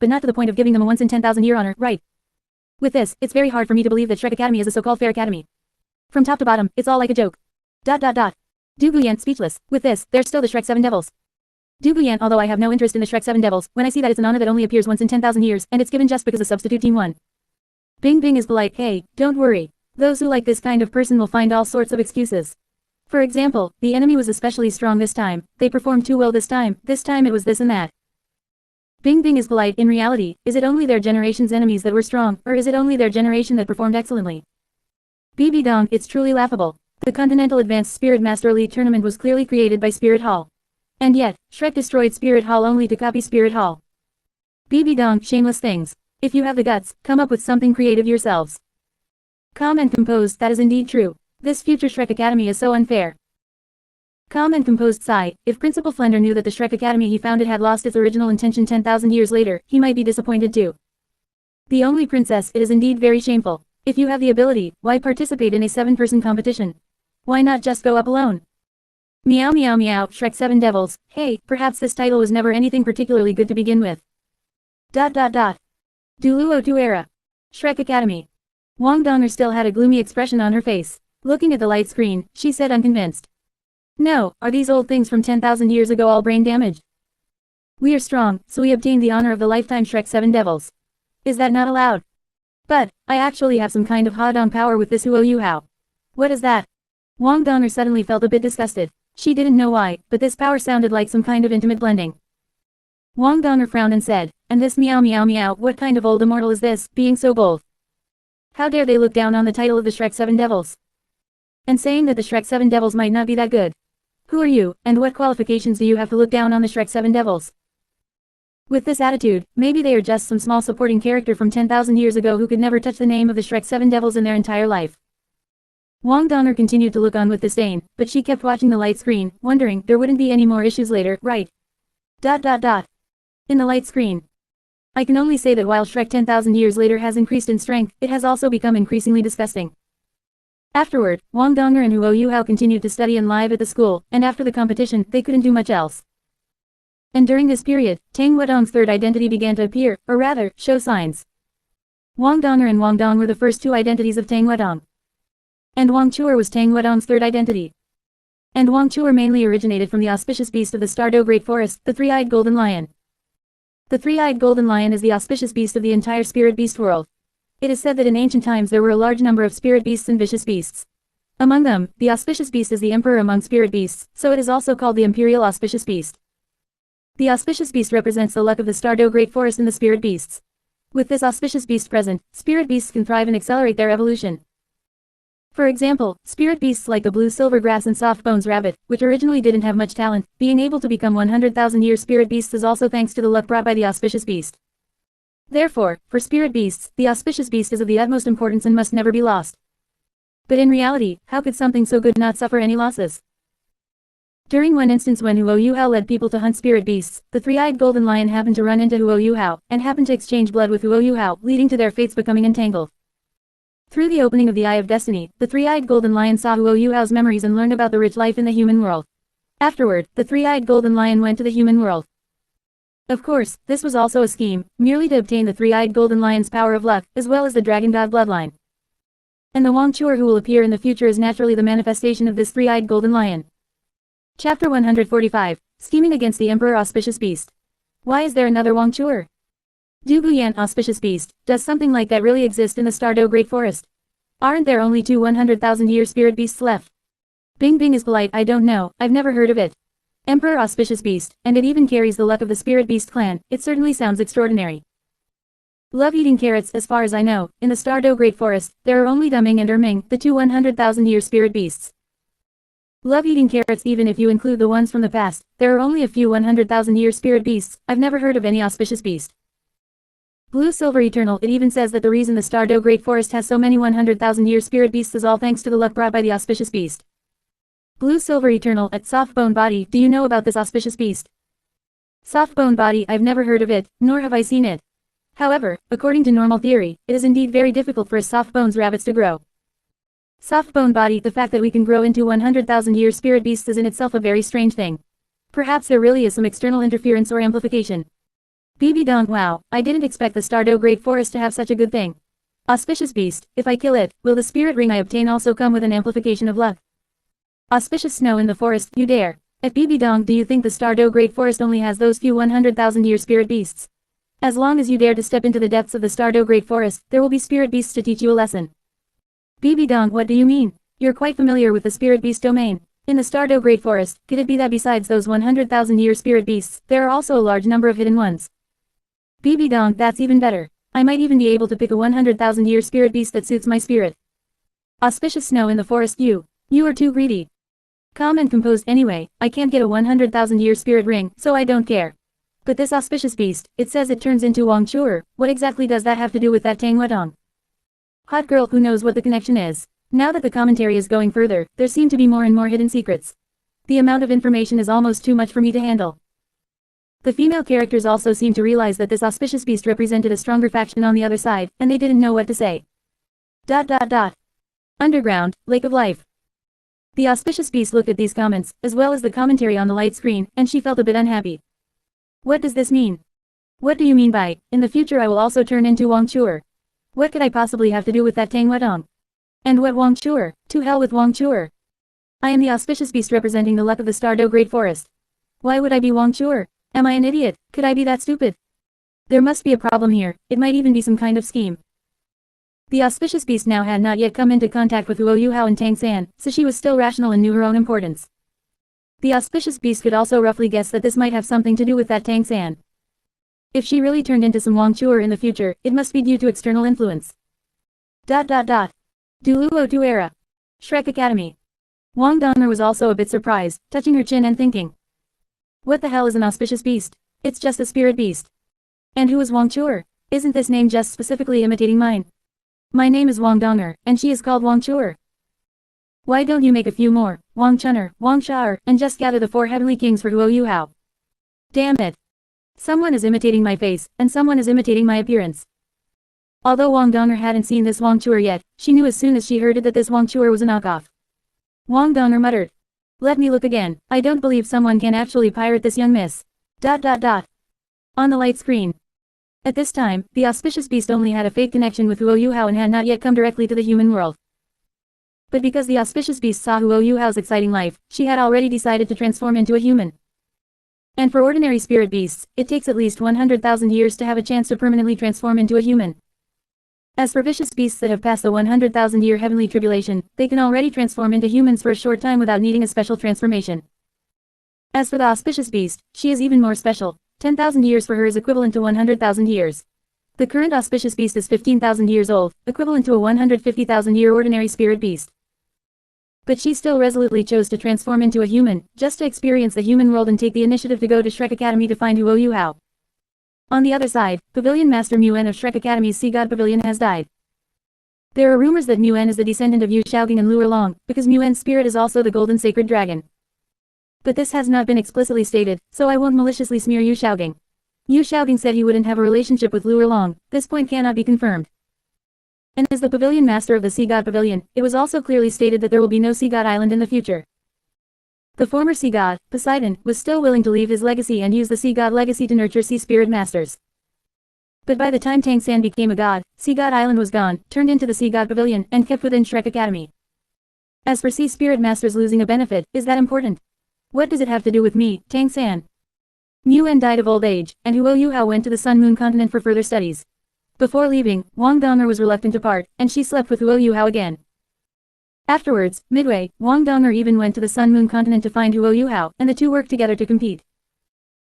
but not to the point of giving them a once in 10,000 year honor, right? With this, it's very hard for me to believe that Shrek Academy is a so-called fair academy. From top to bottom, it's all like a joke. Du Guyan speechless. With this, there's still the Shrek 7 Devils. Du Guyan, although I have no interest in the Shrek 7 Devils, when I see that it's an honor that only appears once in 10,000 years, and it's given just because the substitute team won. Bing Bing is polite. Hey, don't worry. Those who like this kind of person will find all sorts of excuses. For example, the enemy was especially strong this time, they performed too well this time it was this and that. Bing Bing is polite. In reality, is it only their generation's enemies that were strong, or is it only their generation that performed excellently? BB Dong, it's truly laughable. The Continental Advanced Spirit Master Elite Tournament was clearly created by Spirit Hall. And yet, Shrek destroyed Spirit Hall only to copy Spirit Hall. BB Dong, shameless things. If you have the guts, come up with something creative yourselves. Calm and composed, that is indeed true. This future Shrek Academy is so unfair. Calm and composed sigh. If Principal Flender knew that the Shrek Academy he founded had lost its original intention 10,000 years later, he might be disappointed too. The only princess, it is indeed very shameful. If you have the ability, why participate in a 7-person competition? Why not just go up alone? Meow meow meow, Shrek 7 Devils. Hey, perhaps this title was never anything particularly good to begin with. Duluo Tuera. Shrek Academy. Wang Donger still had a gloomy expression on her face. Looking at the light screen, she said unconvinced. No, are these old things from 10,000 years ago all brain damaged? We are strong, so we obtained the honor of the lifetime Shrek 7 Devils. Is that not allowed? But, I actually have some kind of Ha-Dong power with this Huo Yu Hao. What is that? Wang Donger suddenly felt a bit disgusted. She didn't know why, but this power sounded like some kind of intimate blending. Wang Donger frowned and said, and this meow meow meow, what kind of old immortal is this, being so bold? How dare they look down on the title of the Shrek 7 Devils? And saying that the Shrek 7 Devils might not be that good. Who are you, and what qualifications do you have to look down on the Shrek 7 Devils? With this attitude, maybe they are just some small supporting character from 10,000 years ago who could never touch the name of the Shrek 7 Devils in their entire life. Wang Donger continued to look on with disdain, but she kept watching the light screen, wondering there wouldn't be any more issues later, right? In the light screen. I can only say that while Shrek 10,000 years later has increased in strength, it has also become increasingly disgusting. Afterward, Wang Donger and Huo Yu Hao continued to study and live at the school, and after the competition, they couldn't do much else. And during this period, Tang Wedong's third identity began to appear, or rather, show signs. Wang Donger and Wang Dong were the first two identities of Tang Wedong. And Wang Chuer was Tang Wedong's third identity. And Wang Chuer mainly originated from the auspicious beast of the Stardo Great Forest, the three-eyed golden lion. The three-eyed golden lion is the auspicious beast of the entire spirit beast world. It is said that in ancient times there were a large number of spirit beasts and vicious beasts. Among them, the auspicious beast is the emperor among spirit beasts, so it is also called the imperial auspicious beast. The auspicious beast represents the luck of the Stardo Great Forest and the spirit beasts. With this auspicious beast present, spirit beasts can thrive and accelerate their evolution. For example, spirit beasts like the blue silver grass and soft bones rabbit, which originally didn't have much talent, being able to become 100,000-year spirit beasts is also thanks to the luck brought by the auspicious beast. Therefore, for spirit beasts, the auspicious beast is of the utmost importance and must never be lost. But in reality, how could something so good not suffer any losses? During one instance when Huo Yu Hao led people to hunt spirit beasts, the three-eyed golden lion happened to run into Huo Yu Hao, and happened to exchange blood with Huo Yu Hao, leading to their fates becoming entangled. Through the opening of the Eye of Destiny, the three-eyed golden lion saw Huo Yu Hao's memories and learned about the rich life in the human world. Afterward, the three-eyed golden lion went to the human world. Of course, this was also a scheme, merely to obtain the three-eyed golden lion's power of luck, as well as the dragon god bloodline. And the Wang Chuer who will appear in the future is naturally the manifestation of this three-eyed golden lion. Chapter 145, Scheming Against the Emperor Auspicious Beast. Why is there another Wang Chuer? Du Guyan Auspicious Beast, does something like that really exist in the Stardo Great Forest? Aren't there only two 100,000-year spirit beasts left? Bing Bing is polite. I don't know, I've never heard of it. Emperor Auspicious Beast, and it even carries the luck of the Spirit Beast clan, it certainly sounds extraordinary. Love eating carrots. As far as I know, in the Stardo Great Forest, there are only Duming and Erming, the two 100,000-year spirit beasts. Love eating carrots. Even if you include the ones from the past, there are only a few 100,000-year spirit beasts. I've never heard of any auspicious beast. Blue Silver Eternal. It even says that the reason the Stardo Great Forest has so many 100,000-year spirit beasts is all thanks to the luck brought by the auspicious beast. Blue Silver Eternal. At Soft Bone Body, do you know about this auspicious beast? Soft Bone Body. I've never heard of it, nor have I seen it. However, according to normal theory, it is indeed very difficult for soft bones rabbits to grow. Soft Bone Body. The fact that we can grow into 100,000-year spirit beasts is in itself a very strange thing. Perhaps there really is some external interference or amplification. BB Dong, wow, I didn't expect the Stardew Great Forest to have such a good thing. Auspicious beast, if I kill it, will the spirit ring I obtain also come with an amplification of luck? Auspicious snow in the forest, you dare. At BB Dong, do you think the Stardew Great Forest only has those few 100,000-year spirit beasts? As long as you dare to step into the depths of the Stardew Great Forest, there will be spirit beasts to teach you a lesson. BB Dong, what do you mean? You're quite familiar with the spirit beast domain. In the Stardew Great Forest, could it be that besides those 100,000-year spirit beasts, there are also a large number of hidden ones? BB Dong, that's even better. I might even be able to pick a 100,000-year spirit beast that suits my spirit. Auspicious snow in the forest, you are too greedy. Calm and composed anyway, I can't get a 100,000-year spirit ring, so I don't care. But this auspicious beast, it says it turns into Wang Chuer, what exactly does that have to do with that Tang Wadong? Hot girl, who knows what the connection is? Now that the commentary is going further, there seem to be more and more hidden secrets. The amount of information is almost too much for me to handle. The female characters also seem to realize that this auspicious beast represented a stronger faction on the other side, and they didn't know what to say. Underground, Lake of Life. The auspicious beast looked at these comments, as well as the commentary on the light screen, and she felt a bit unhappy. What does this mean? What do you mean by, in the future I will also turn into Wang Chuer? What could I possibly have to do with that Tang Wadong? And what Wang Chuer? To hell with Wang Chuer. I am the auspicious beast representing the luck of the Stardew Great Forest. Why would I be Wang Chuer? Am I an idiot? Could I be that stupid? There must be a problem here, it might even be some kind of scheme. The auspicious beast now had not yet come into contact with Luo Yuhao and Tang San, so she was still rational and knew her own importance. The auspicious beast could also roughly guess that this might have something to do with that Tang San. If she really turned into some Wang Chuer in the future, it must be due to external influence. Du Luo Tu era. Shrek Academy. Wang Donger was also a bit surprised, touching her chin and thinking. What the hell is an auspicious beast? It's just a spirit beast. And who is Wang Chuer? Isn't this name just specifically imitating mine? My name is Wang Donger, and she is called Wang Chuer. Why don't you make a few more, Wang Chun'er, Wang Sha'er, and just gather the 4 heavenly kings for Luo Yuhao? Damn it. Someone is imitating my face, and someone is imitating my appearance. Although Wang Donger hadn't seen this Wang Chuer yet, she knew as soon as she heard it that this Wang Chuer was a knockoff. Wang Donger muttered. Let me look again, I don't believe someone can actually pirate this young miss. On the light screen. At this time, the auspicious beast only had a fake connection with Luo Yuhao and had not yet come directly to the human world. But because the auspicious beast saw Luo Yuhao's exciting life, she had already decided to transform into a human. And for ordinary spirit beasts, it takes at least 100,000 years to have a chance to permanently transform into a human. As for vicious beasts that have passed the 100,000-year heavenly tribulation, they can already transform into humans for a short time without needing a special transformation. As for the auspicious beast, she is even more special. 10,000 years for her is equivalent to 100,000 years. The current auspicious beast is 15,000 years old, equivalent to a 150,000-year ordinary spirit beast. But she still resolutely chose to transform into a human, just to experience the human world and take the initiative to go to Shrek Academy to find Luo Yuhao. On the other side, Pavilion Master N.A.N of Shrek Academy's Sea God Pavilion has died. There are rumors that N.A.N is the descendant of Yu Xiaoging and Lu Erlong, because N.A.N's spirit is also the golden sacred dragon. But this has not been explicitly stated, so I won't maliciously smear Yu Xiaoging. Yu Xiaoging said he wouldn't have a relationship with Lu Erlong, this point cannot be confirmed. And as the Pavilion Master of the Sea God Pavilion, it was also clearly stated that there will be no Sea God Island in the future. The former sea god, Poseidon, was still willing to leave his legacy and use the sea god legacy to nurture sea spirit masters. But by the time Tang San became a god, Sea God Island was gone, turned into the Sea God Pavilion, and kept within Shrek Academy. As for sea spirit masters losing a benefit, is that important? What does it have to do with me, Tang San? N.A.N died of old age, and Luo Yuhao went to the Sun Moon continent for further studies. Before leaving, Wang Donger was reluctant to part, and she slept with Luo Yuhao again. Afterwards, midway, Wang Donger even went to the Sun Moon continent to find Luo Yuhao, and the two worked together to compete.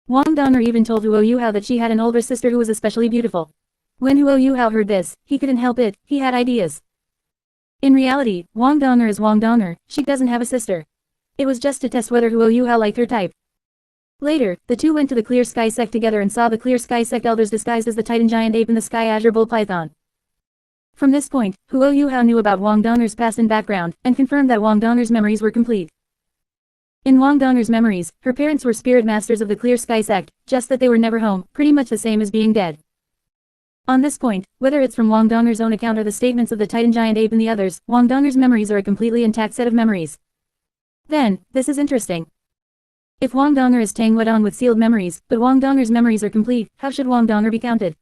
Wang Donger even told Luo Yuhao that she had an older sister who was especially beautiful. When Luo Yuhao heard this, he couldn't help it, he had ideas. In reality, Wang Donger is Wang Donger, she doesn't have a sister. It was just to test whether Luo Yuhao liked her type. Later, the two went to the Clear Sky Sect together and saw the Clear Sky Sect elders disguised as the Titan Giant Ape and the Sky Azure Bull Python. From this point, Luo Yuhao knew about Wang Donger's past and background, and confirmed that Wang Donger's memories were complete. In Wang Donger's memories, her parents were spirit masters of the Clear Sky Sect, just that they were never home, pretty much the same as being dead. On this point, whether it's from Wang Donger's own account or the statements of the Titan Giant Ape and the others, Wang Donger's memories are a completely intact set of memories. Then, this is interesting. If Wang Donger is Tang Wedong with sealed memories, but Wang Donger's memories are complete, how should Wang Donger be counted?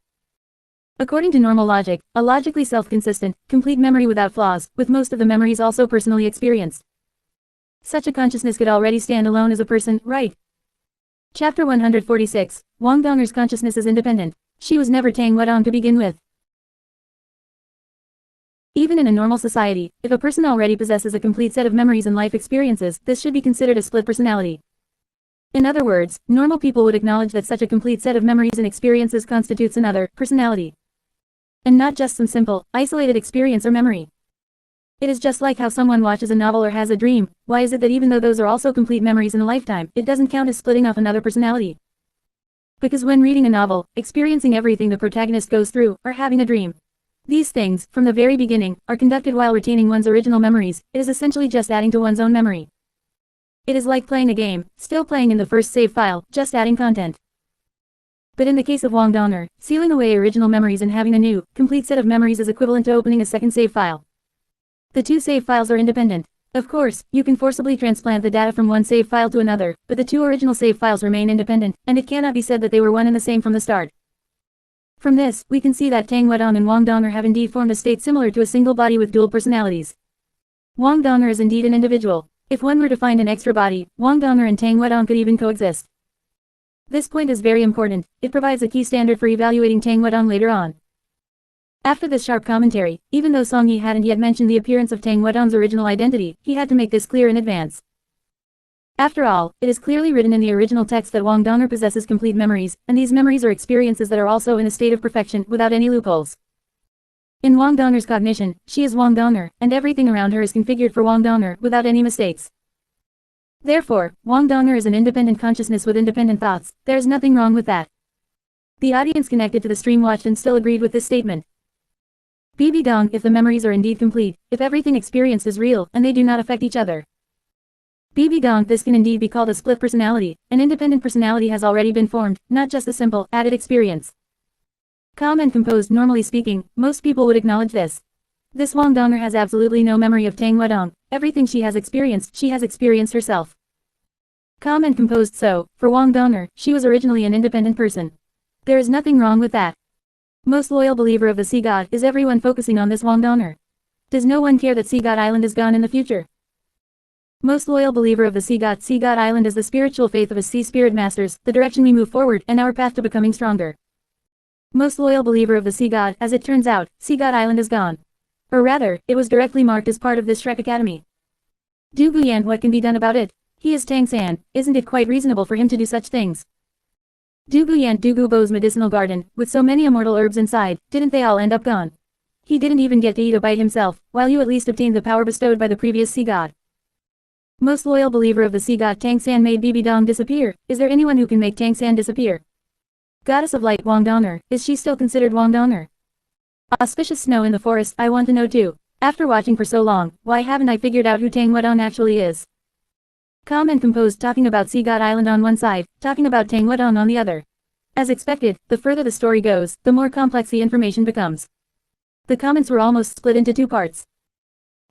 According to normal logic, a logically self-consistent, complete memory without flaws, with most of the memories also personally experienced. Such a consciousness could already stand alone as a person, right? Chapter 146, Wang Donger's consciousness is independent. She was never Tang Wedong to begin with. Even in a normal society, if a person already possesses a complete set of memories and life experiences, this should be considered a split personality. In other words, normal people would acknowledge that such a complete set of memories and experiences constitutes another personality. And not just some simple, isolated experience or memory. It is just like how someone watches a novel or has a dream. Why is it that even though those are also complete memories in a lifetime, it doesn't count as splitting off another personality? Because when reading a novel, experiencing everything the protagonist goes through, or having a dream, these things, from the very beginning, are conducted while retaining one's original memories. It is essentially just adding to one's own memory. It is like playing a game, still playing in the first save file, just adding content. But in the case of Wang Donger, sealing away original memories and having a new, complete set of memories is equivalent to opening a second save file. The two save files are independent. Of course, you can forcibly transplant the data from one save file to another, but the two original save files remain independent, and it cannot be said that they were one and the same from the start. From this, we can see that Tang Wedong and Wang Donger have indeed formed a state similar to a single body with dual personalities. Wang Donger is indeed an individual. If one were to find an extra body, Wang Donger and Tang Wedong could even coexist. This point is very important. It provides a key standard for evaluating Tang Wedong later on. After this sharp commentary, even though Song Yi hadn't yet mentioned the appearance of Tang Wedong's original identity, he had to make this clear in advance. After all, it is clearly written in the original text that Wang Donger possesses complete memories, and these memories are experiences that are also in a state of perfection, without any loopholes. In Wang Donger's cognition, she is Wang Donger, and everything around her is configured for Wang Donger, without any mistakes. Therefore, Wang Donger is an independent consciousness with independent thoughts. There is nothing wrong with that. The audience connected to the stream watched and still agreed with this statement. BB Dong, if the memories are indeed complete, if everything experienced is real, and they do not affect each other. BB Dong, this can indeed be called a split personality. An independent personality has already been formed, not just a simple, added experience. Calm and composed, normally speaking, most people would acknowledge this. This Wang Donger has absolutely no memory of Tang Wedong. Everything she has experienced herself. Calm and composed, so, for Wang Donger, she was originally an independent person. There is nothing wrong with that. Most loyal believer of the Sea God, is everyone focusing on this Wang Donger? Does no one care that Sea God Island is gone in the future? Most loyal believer of the Sea God Island is the spiritual faith of his sea spirit masters, the direction we move forward, and our path to becoming stronger. Most loyal believer of the Sea God, as it turns out, Sea God Island is gone. Or rather, it was directly marked as part of this Shrek Academy. Du Guyan, what can be done about it? He is Tang San, isn't it quite reasonable for him to do such things? Du Guyan, Du Gubo's medicinal garden, with so many immortal herbs inside, didn't they all end up gone? He didn't even get to eat a bite himself, while you at least obtained the power bestowed by the previous Sea God. Most loyal believer of the Sea God Tang San made BB Dong disappear. Is there anyone who can make Tang San disappear? Goddess of Light Wang Donger, is she still considered Wang Donger? Auspicious snow in the forest, I want to know too. After watching for so long, why haven't I figured out who Tang Wedong actually is? Calm and composed, talking about Sea God Island on one side, talking about Tang Wedong on the other. As expected, the further the story goes, the more complex the information becomes. The comments were almost split into two parts.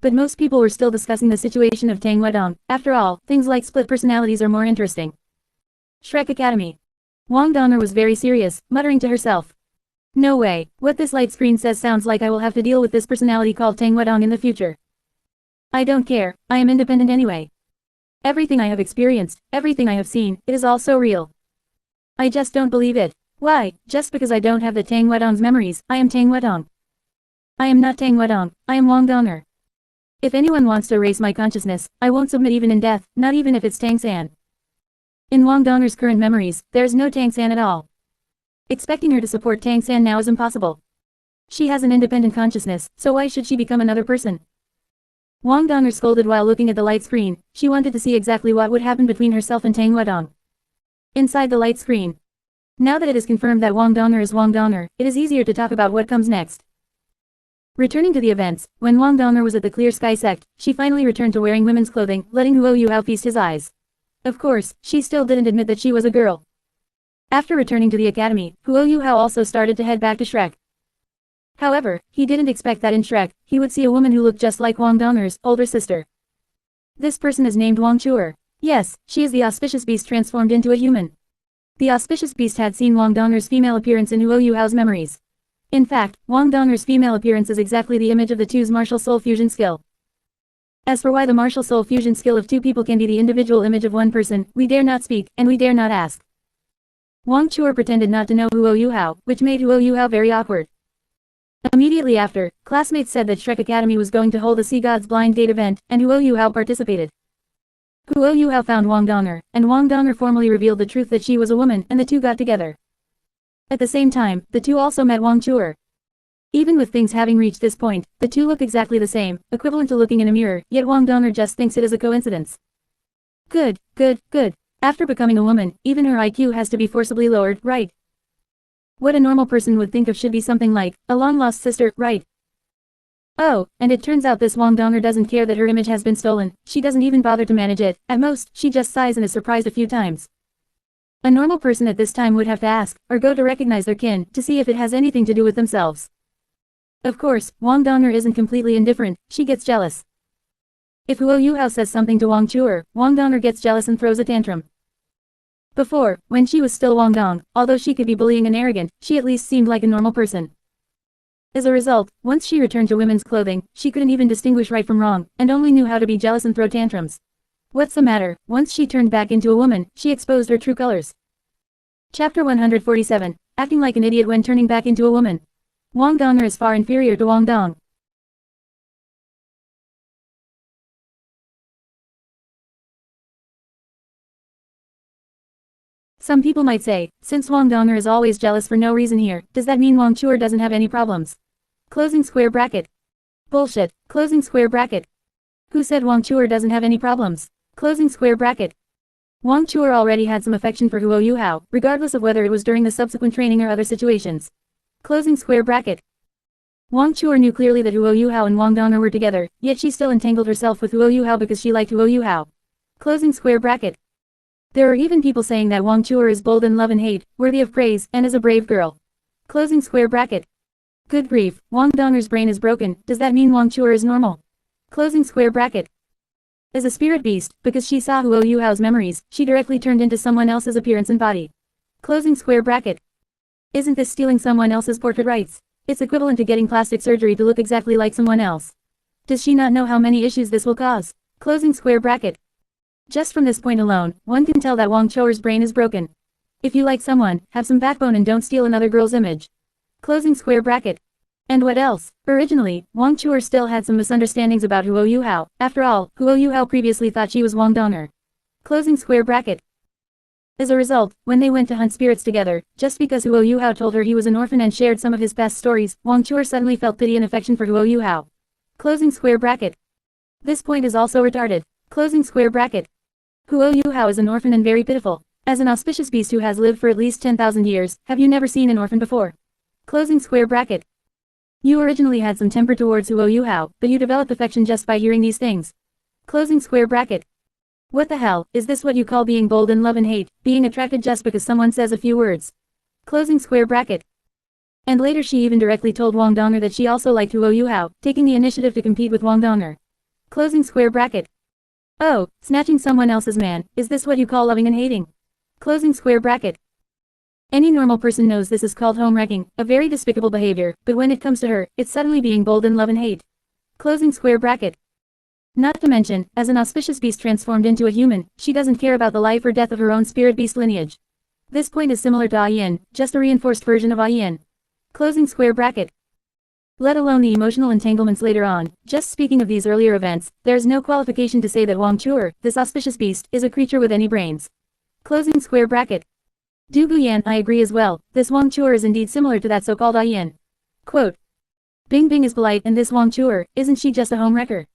But most people were still discussing the situation of Tang Wedong. After all, things like split personalities are more interesting. Shrek Academy. Wang Donger was very serious, muttering to herself. No way, what this light screen says sounds like I will have to deal with this personality called Tang Wedong in the future. I don't care, I am independent anyway. Everything I have experienced, everything I have seen, it is all so real. I just don't believe it. Why, just because I don't have the Tang Wedong's memories, I am Tang Wedong. I am not Tang Wedong, I am Wang Donger. If anyone wants to erase my consciousness, I won't submit even in death, not even if it's Tang San. In Wang Donger's current memories, there is no Tang San at all. Expecting her to support Tang San now is impossible. She has an independent consciousness, so why should she become another person? Wang Donger scolded while looking at the light screen. She wanted to see exactly what would happen between herself and Tang Wedong. Inside the light screen. Now that it is confirmed that Wang Donger is Wang Donger, it is easier to talk about what comes next. Returning to the events, when Wang Donger was at the Clear Sky sect, she finally returned to wearing women's clothing, letting Huo Yuhao feast his eyes. Of course, she still didn't admit that she was a girl. After returning to the academy, Huo Yuhao also started to head back to Shrek. However, he didn't expect that in Shrek, he would see a woman who looked just like Wang Donger's older sister. This person is named Wang Chuer. Yes, she is the auspicious beast transformed into a human. The auspicious beast had seen Wang Donger's female appearance in Huo Yuhao's memories. In fact, Wang Donger's female appearance is exactly the image of the two's martial soul fusion skill. As for why the martial soul fusion skill of two people can be the individual image of one person, we dare not speak, and we dare not ask. Wang Chuer pretended not to know Huo Yuhao, which made Huo Yuhao very awkward. Immediately after, classmates said that Shrek Academy was going to hold a Sea Gods Blind Date event, and Huo Yuhao participated. Huo Yuhao found Wang Donger, and Wang Donger formally revealed the truth that she was a woman, and the two got together. At the same time, the two also met Wang Chuer. Even with things having reached this point, the two look exactly the same, equivalent to looking in a mirror, yet Wang Donger just thinks it is a coincidence. Good. After becoming a woman, even her IQ has to be forcibly lowered, right? What a normal person would think of should be something like, a long-lost sister, right? Oh, and it turns out this Wang Donger doesn't care that her image has been stolen, she doesn't even bother to manage it, at most, she just sighs and is surprised a few times. A normal person at this time would have to ask, or go to recognize their kin, to see if it has anything to do with themselves. Of course, Wang Donger isn't completely indifferent, she gets jealous. If Huo Yuhao says something to Wang Chuer, Wang Donger gets jealous and throws a tantrum. Before, when she was still Wang Dong, although she could be bullying and arrogant, she at least seemed like a normal person. As a result, once she returned to women's clothing, she couldn't even distinguish right from wrong, and only knew how to be jealous and throw tantrums. What's the matter? Once she turned back into a woman, she exposed her true colors. Chapter 147, Acting like an idiot when turning back into a woman. Wang Donger is far inferior to Wang Dong. Some people might say, since Wang Donger is always jealous for no reason here, does that mean Wang Chuer doesn't have any problems? Closing square bracket. Bullshit. Closing square bracket. Who said Wang Chuer doesn't have any problems? Closing square bracket. Wang Chuer already had some affection for Huo Yuhao, regardless of whether it was during the subsequent training or other situations. Closing square bracket. Wang Chuer knew clearly that Huo Yuhao and Wang Donger were together, yet she still entangled herself with Huo Yuhao because she liked Huo Yuhao. Closing square bracket. There are even people saying that Wang Chuer is bold in love and hate, worthy of praise, and is a brave girl. Closing square bracket. Good grief, Wang Donger's brain is broken, does that mean Wang Chuer is normal? Closing square bracket. As a spirit beast, because she saw Huo Yuhao's memories, she directly turned into someone else's appearance and body. Closing square bracket. Isn't this stealing someone else's portrait rights? It's equivalent to getting plastic surgery to look exactly like someone else. Does she not know how many issues this will cause? Closing square bracket. Just from this point alone, one can tell that Wang Chuer's brain is broken. If you like someone, have some backbone and don't steal another girl's image. Closing square bracket. And what else? Originally, Wang Chuer still had some misunderstandings about Huo Yuhao. After all, Huo Yuhao previously thought she was Wang Donger. Closing square bracket. As a result, when they went to hunt spirits together, just because Huo Yuhao told her he was an orphan and shared some of his past stories, Wang Chuer suddenly felt pity and affection for Huo Yuhao. Closing square bracket. This point is also retarded. Closing square bracket. Huo Yuhao is an orphan and very pitiful. As an auspicious beast who has lived for at least 10,000 years, have you never seen an orphan before? Closing square bracket. You originally had some temper towards Huo Yuhao, but you developed affection just by hearing these things. Closing square bracket. What the hell, is this what you call being bold in love and hate, being attracted just because someone says a few words? Closing square bracket. And later she even directly told Wang Donger that she also liked Huo Yuhao, taking the initiative to compete with Wang Donger. Closing square bracket. Oh, snatching someone else's man, is this what you call loving and hating? Closing square bracket. Any normal person knows this is called home wrecking, a very despicable behavior, but when it comes to her, it's suddenly being bold in love and hate. Closing square bracket. Not to mention, as an auspicious beast transformed into a human, she doesn't care about the life or death of her own spirit beast lineage. This point is similar to N.A.N, just a reinforced version of N.A.N. Closing square bracket. Let alone the emotional entanglements later on, just speaking of these earlier events, there's no qualification to say that Wang Chuer, this auspicious beast, is a creature with any brains. Closing square bracket. Du Guyan, I agree as well, this Wang Chuer is indeed similar to that so-called N.A.N. Quote. Bing Bing is polite and this Wang Chuer, isn't she just a home wrecker?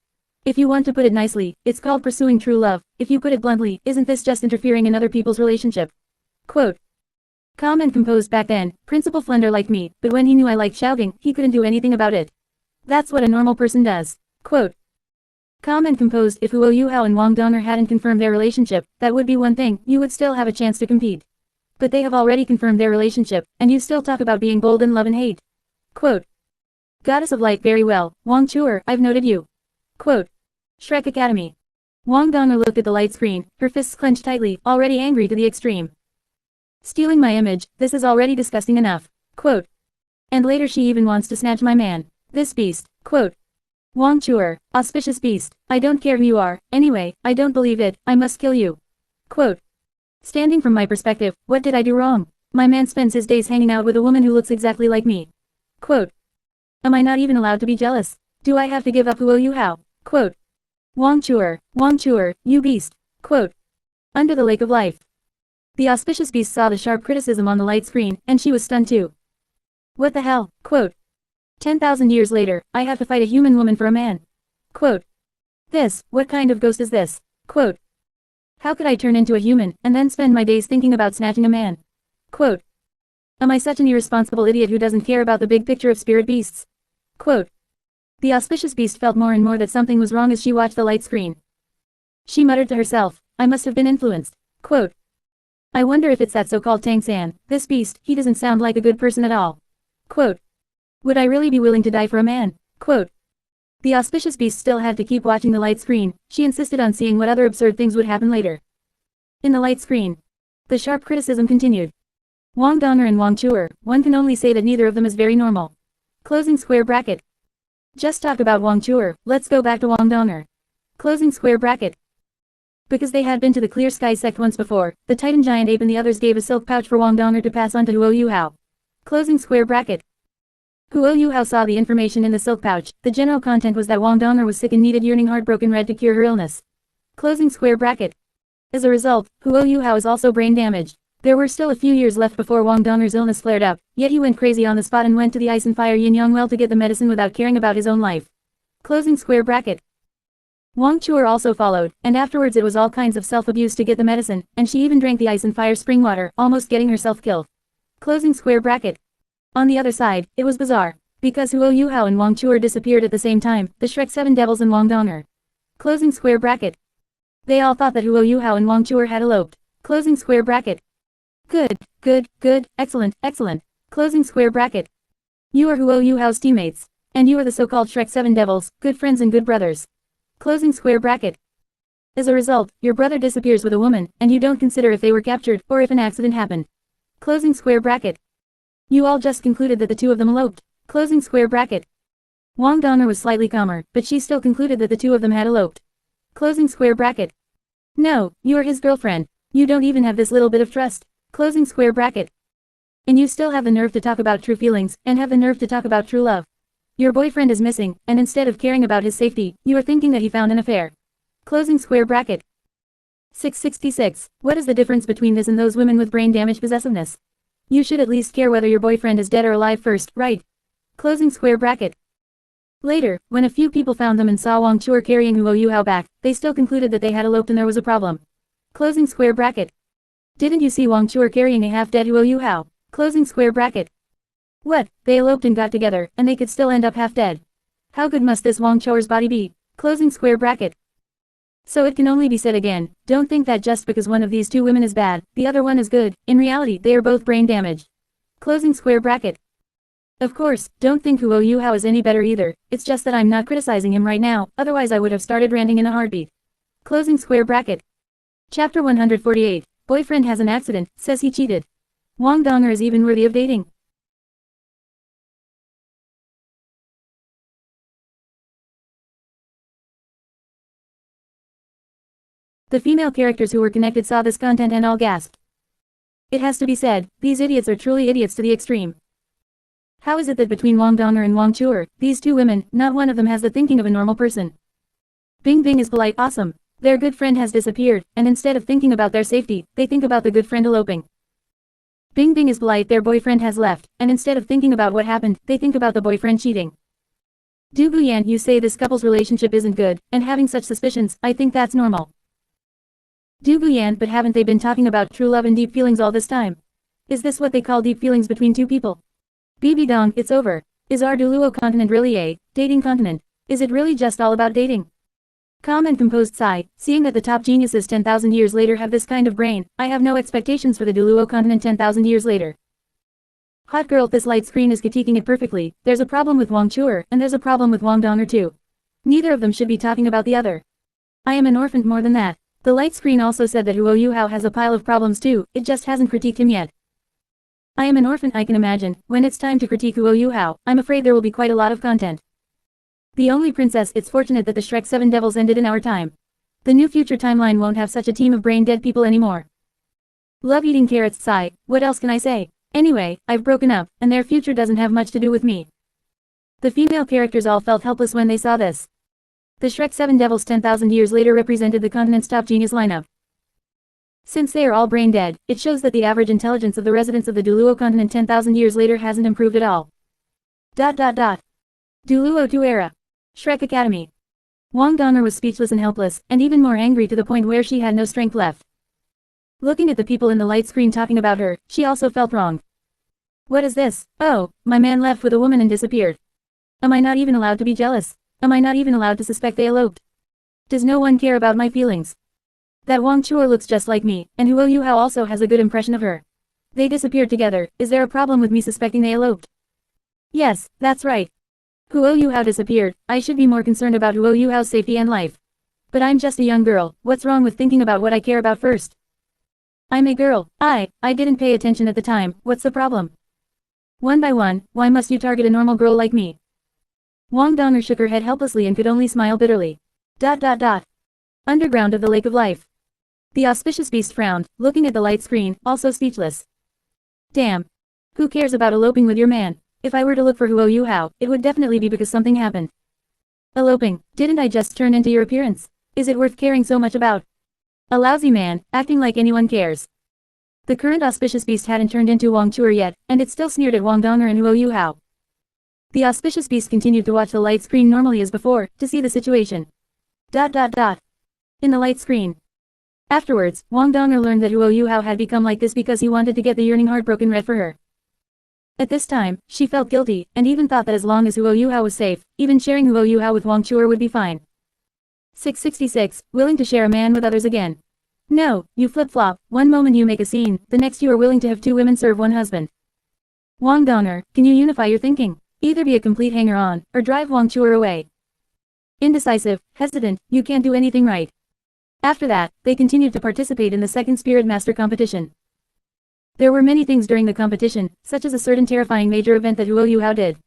If you want to put it nicely, it's called pursuing true love, if you put it bluntly, isn't this just interfering in other people's relationship? Quote. Calm and composed back then, Principal Flender liked me, but when he knew I liked Xiaogang, he couldn't do anything about it. That's what a normal person does. Quote. Calm and composed, if Huo Yuhao and Wang Donger hadn't confirmed their relationship, that would be one thing, you would still have a chance to compete. But they have already confirmed their relationship, and you still talk about being bold in love and hate. Quote. Goddess of Light, very well, Wang Chuer, I've noted you. Quote. Shrek Academy. Wang Dong'er looked at the light screen, her fists clenched tightly, already angry to the extreme. Stealing my image, this is already disgusting enough. Quote. And later she even wants to snatch my man. This beast. Quote. Wang Chuer, auspicious beast, I don't care who you are, anyway, I don't believe it, I must kill you. Quote. Standing from my perspective, what did I do wrong? My man spends his days hanging out with a woman who looks exactly like me. Quote. Am I not even allowed to be jealous? Do I have to give up Huo Yuhao? Quote. Wang Chuer, you beast. Quote. Under the lake of life. The auspicious beast saw the sharp criticism on the light screen, and she was stunned too. What the hell? Quote. 10,000 years later, I have to fight a human woman for a man. Quote. What kind of ghost is this? Quote. How could I turn into a human, and then spend my days thinking about snatching a man? Quote. Am I such an irresponsible idiot who doesn't care about the big picture of spirit beasts? Quote. The auspicious beast felt more and more that something was wrong as she watched the light screen. She muttered to herself, I must have been influenced. Quote. I wonder if it's that so-called Tang-san, this beast, he doesn't sound like a good person at all. Quote. Would I really be willing to die for a man? Quote. The auspicious beast still had to keep watching the light screen, she insisted on seeing what other absurd things would happen later. In the light screen. The sharp criticism continued. Wang Dong'er and Wang Chuer, one can only say that neither of them is very normal. Closing square bracket. Just talk about Wang Chuer, let's go back to Wang Dong'er. Closing square bracket. Because they had been to the Clear Sky sect once before, the Titan Giant Ape and the others gave a silk pouch for Wang Dong'er to pass on to Huo Yuhao. Closing square bracket. Huo Yuhao saw the information in the silk pouch, the general content was that Wang Dong'er was sick and needed yearning heartbroken red to cure her illness. Closing square bracket. As a result, Huo Yuhao is also brain damaged. There were still a few years left before Wang Dong'er's illness flared up, yet he went crazy on the spot and went to the Ice and Fire Yin Yang well to get the medicine without caring about his own life. Closing square bracket. Wang Chuer also followed, and afterwards it was all kinds of self-abuse to get the medicine, and she even drank the Ice and Fire spring water, almost getting herself killed. Closing square bracket. On the other side, it was bizarre. Because Huo Yuhao and Wang Chuer disappeared at the same time, the Shrek 7 Devils and Wang Dong'er. Closing square bracket. They all thought that Huo Yuhao and Wang Chuer had eloped. Closing square bracket. Good, excellent. Closing square bracket. You are Huo Yuhao's teammates. And you are the so-called Shrek 7 Devils, good friends and good brothers. Closing square bracket. As a result, your brother disappears with a woman, and you don't consider if they were captured, or if an accident happened. Closing square bracket. You all just concluded that the two of them eloped. Closing square bracket. Wang Dong'er was slightly calmer, but she still concluded that the two of them had eloped. Closing square bracket. No, you are his girlfriend. You don't even have this little bit of trust. Closing square bracket. And you still have the nerve to talk about true feelings, and have the nerve to talk about true love. Your boyfriend is missing, and instead of caring about his safety, you are thinking that he found an affair. Closing square bracket. 666. What is the difference between this and those women with brain damage possessiveness? You should at least care whether your boyfriend is dead or alive first, right? Closing square bracket. Later, when a few people found them and saw Wang Chuer carrying Huo Yuhao back, they still concluded that they had eloped and there was a problem. Closing square bracket. Didn't you see Wang Chuer carrying a half-dead Huo Yuhao? Closing square bracket. What, they eloped and got together, and they could still end up half-dead. How good must this Wang Chuer's body be? Closing square bracket. So it can only be said again, don't think that just because one of these two women is bad, the other one is good, in reality they are both brain damaged. Closing square bracket. Of course, don't think Huo Yuhao is any better either, it's just that I'm not criticizing him right now, otherwise I would have started ranting in a heartbeat. Closing square bracket. Chapter 148. Boyfriend has an accident, says he cheated. Wang Dong'er is even worthy of dating. The female characters who were connected saw this content and all gasped. It has to be said, these idiots are truly idiots to the extreme. How is it that between Wang Dong'er and Wang Chuer, these two women, not one of them has the thinking of a normal person? Bing Bing is polite, awesome. Their good friend has disappeared, and instead of thinking about their safety, they think about the good friend eloping. Bing Bing is polite, their boyfriend has left, and instead of thinking about what happened, they think about the boyfriend cheating. Du Guyan, you say this couple's relationship isn't good, and having such suspicions, I think that's normal. Du Guyan, but haven't they been talking about true love and deep feelings all this time? Is this what they call deep feelings between two people? Bibi Dong, it's over. Is our Duluo continent really a dating continent? Is it really just all about dating? Calm and composed sigh, seeing that the top geniuses 10,000 years later have this kind of brain, I have no expectations for the Duluo continent 10,000 years later. Hot girl, this light screen is critiquing it perfectly, there's a problem with Wang Chuer, and there's a problem with Wang Dong'er too. Neither of them should be talking about the other. I am an orphan more than that. The light screen also said that Huo Yuhao has a pile of problems too, it just hasn't critiqued him yet. I am an orphan, I can imagine. When it's time to critique Huo Yuhao, I'm afraid there will be quite a lot of content. The only princess, it's fortunate that the Shrek 7 Devils ended in our time. The new future timeline won't have such a team of brain-dead people anymore. Love eating carrots, sigh, what else can I say? Anyway, I've broken up, and their future doesn't have much to do with me. The female characters all felt helpless when they saw this. The Shrek 7 Devils 10,000 years later represented the continent's top genius lineup. Since they are all brain-dead, it shows that the average intelligence of the residents of the Duluo continent 10,000 years later hasn't improved at all. Duluo 2 era. Shrek Academy. Wang Dong'er was speechless and helpless, and even more angry to the point where she had no strength left. Looking at the people in the light screen talking about her, she also felt wrong. What is this? Oh, my man left with a woman and disappeared. Am I not even allowed to be jealous? Am I not even allowed to suspect they eloped? Does no one care about my feelings? That Wang Chuo looks just like me, and Huo Yuhao also has a good impression of her. They disappeared together, is there a problem with me suspecting they eloped? Yes, that's right. Huo Yuhao disappeared, I should be more concerned about Huo Yuhao's safety and life. But I'm just a young girl, what's wrong with thinking about what I care about first? I'm a girl, I didn't pay attention at the time, what's the problem? One by one, why must you target a normal girl like me? Wang Dong'er shook her head helplessly and could only smile bitterly. Underground of the Lake of Life. The auspicious beast frowned, looking at the light screen, also speechless. Damn. Who cares about eloping with your man? If I were to look for Huo Yuhao, it would definitely be because something happened. Eloping, didn't I just turn into your appearance? Is it worth caring so much about? A lousy man, acting like anyone cares. The current auspicious beast hadn't turned into Wang Chuer yet, and it still sneered at Wang Dong'er and Huo Yuhao. The auspicious beast continued to watch the light screen normally as before, to see the situation. In the light screen. Afterwards, Wang Dong'er learned that Huo Yuhao had become like this because he wanted to get the yearning heartbroken red for her. At this time, she felt guilty, and even thought that as long as Huo Yuhao was safe, even sharing Huo Yuhao with Wang Chuer would be fine. 666, willing to share a man with others again. No, you flip-flop, one moment you make a scene, the next you are willing to have two women serve one husband. Wang Dong'er, can you unify your thinking? Either be a complete hanger-on, or drive Wang Chuer away. Indecisive, hesitant, you can't do anything right. After that, they continued to participate in the second Spirit Master competition. There were many things during the competition, such as a certain terrifying major event that Huo Yuhao did.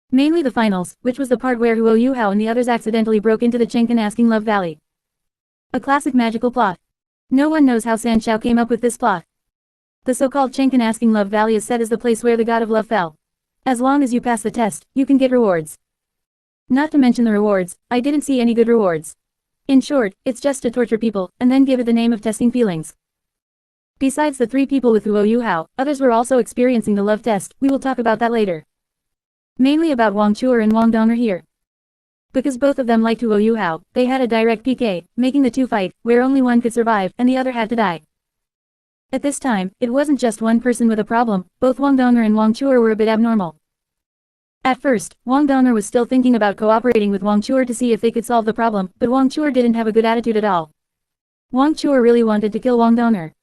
Mainly the finals, which was the part where Huo Yuhao and the others accidentally broke into the N.A.N Asking Love Valley. A classic magical plot. No one knows how San Xiao came up with this plot. The so-called N.A.N Asking Love Valley is said as the place where the god of love fell. As long as you pass the test, you can get rewards. Not to mention the rewards, I didn't see any good rewards. In short, it's just to torture people, and then give it the name of testing feelings. Besides the three people with Huo Yuhao, others were also experiencing the love test, we will talk about that later. Mainly about Wang Chuer and Wang Dong'er here. Because both of them liked Huo Yuhao, they had a direct PK, making the two fight, where only one could survive, and the other had to die. At this time, it wasn't just one person with a problem, both Wang Dong'er and Wang Chuer were a bit abnormal. At first, Wang Dong'er was still thinking about cooperating with Wang Chuer to see if they could solve the problem, but Wang Chuer didn't have a good attitude at all. Wang Chuer really wanted to kill Wang Dong'er.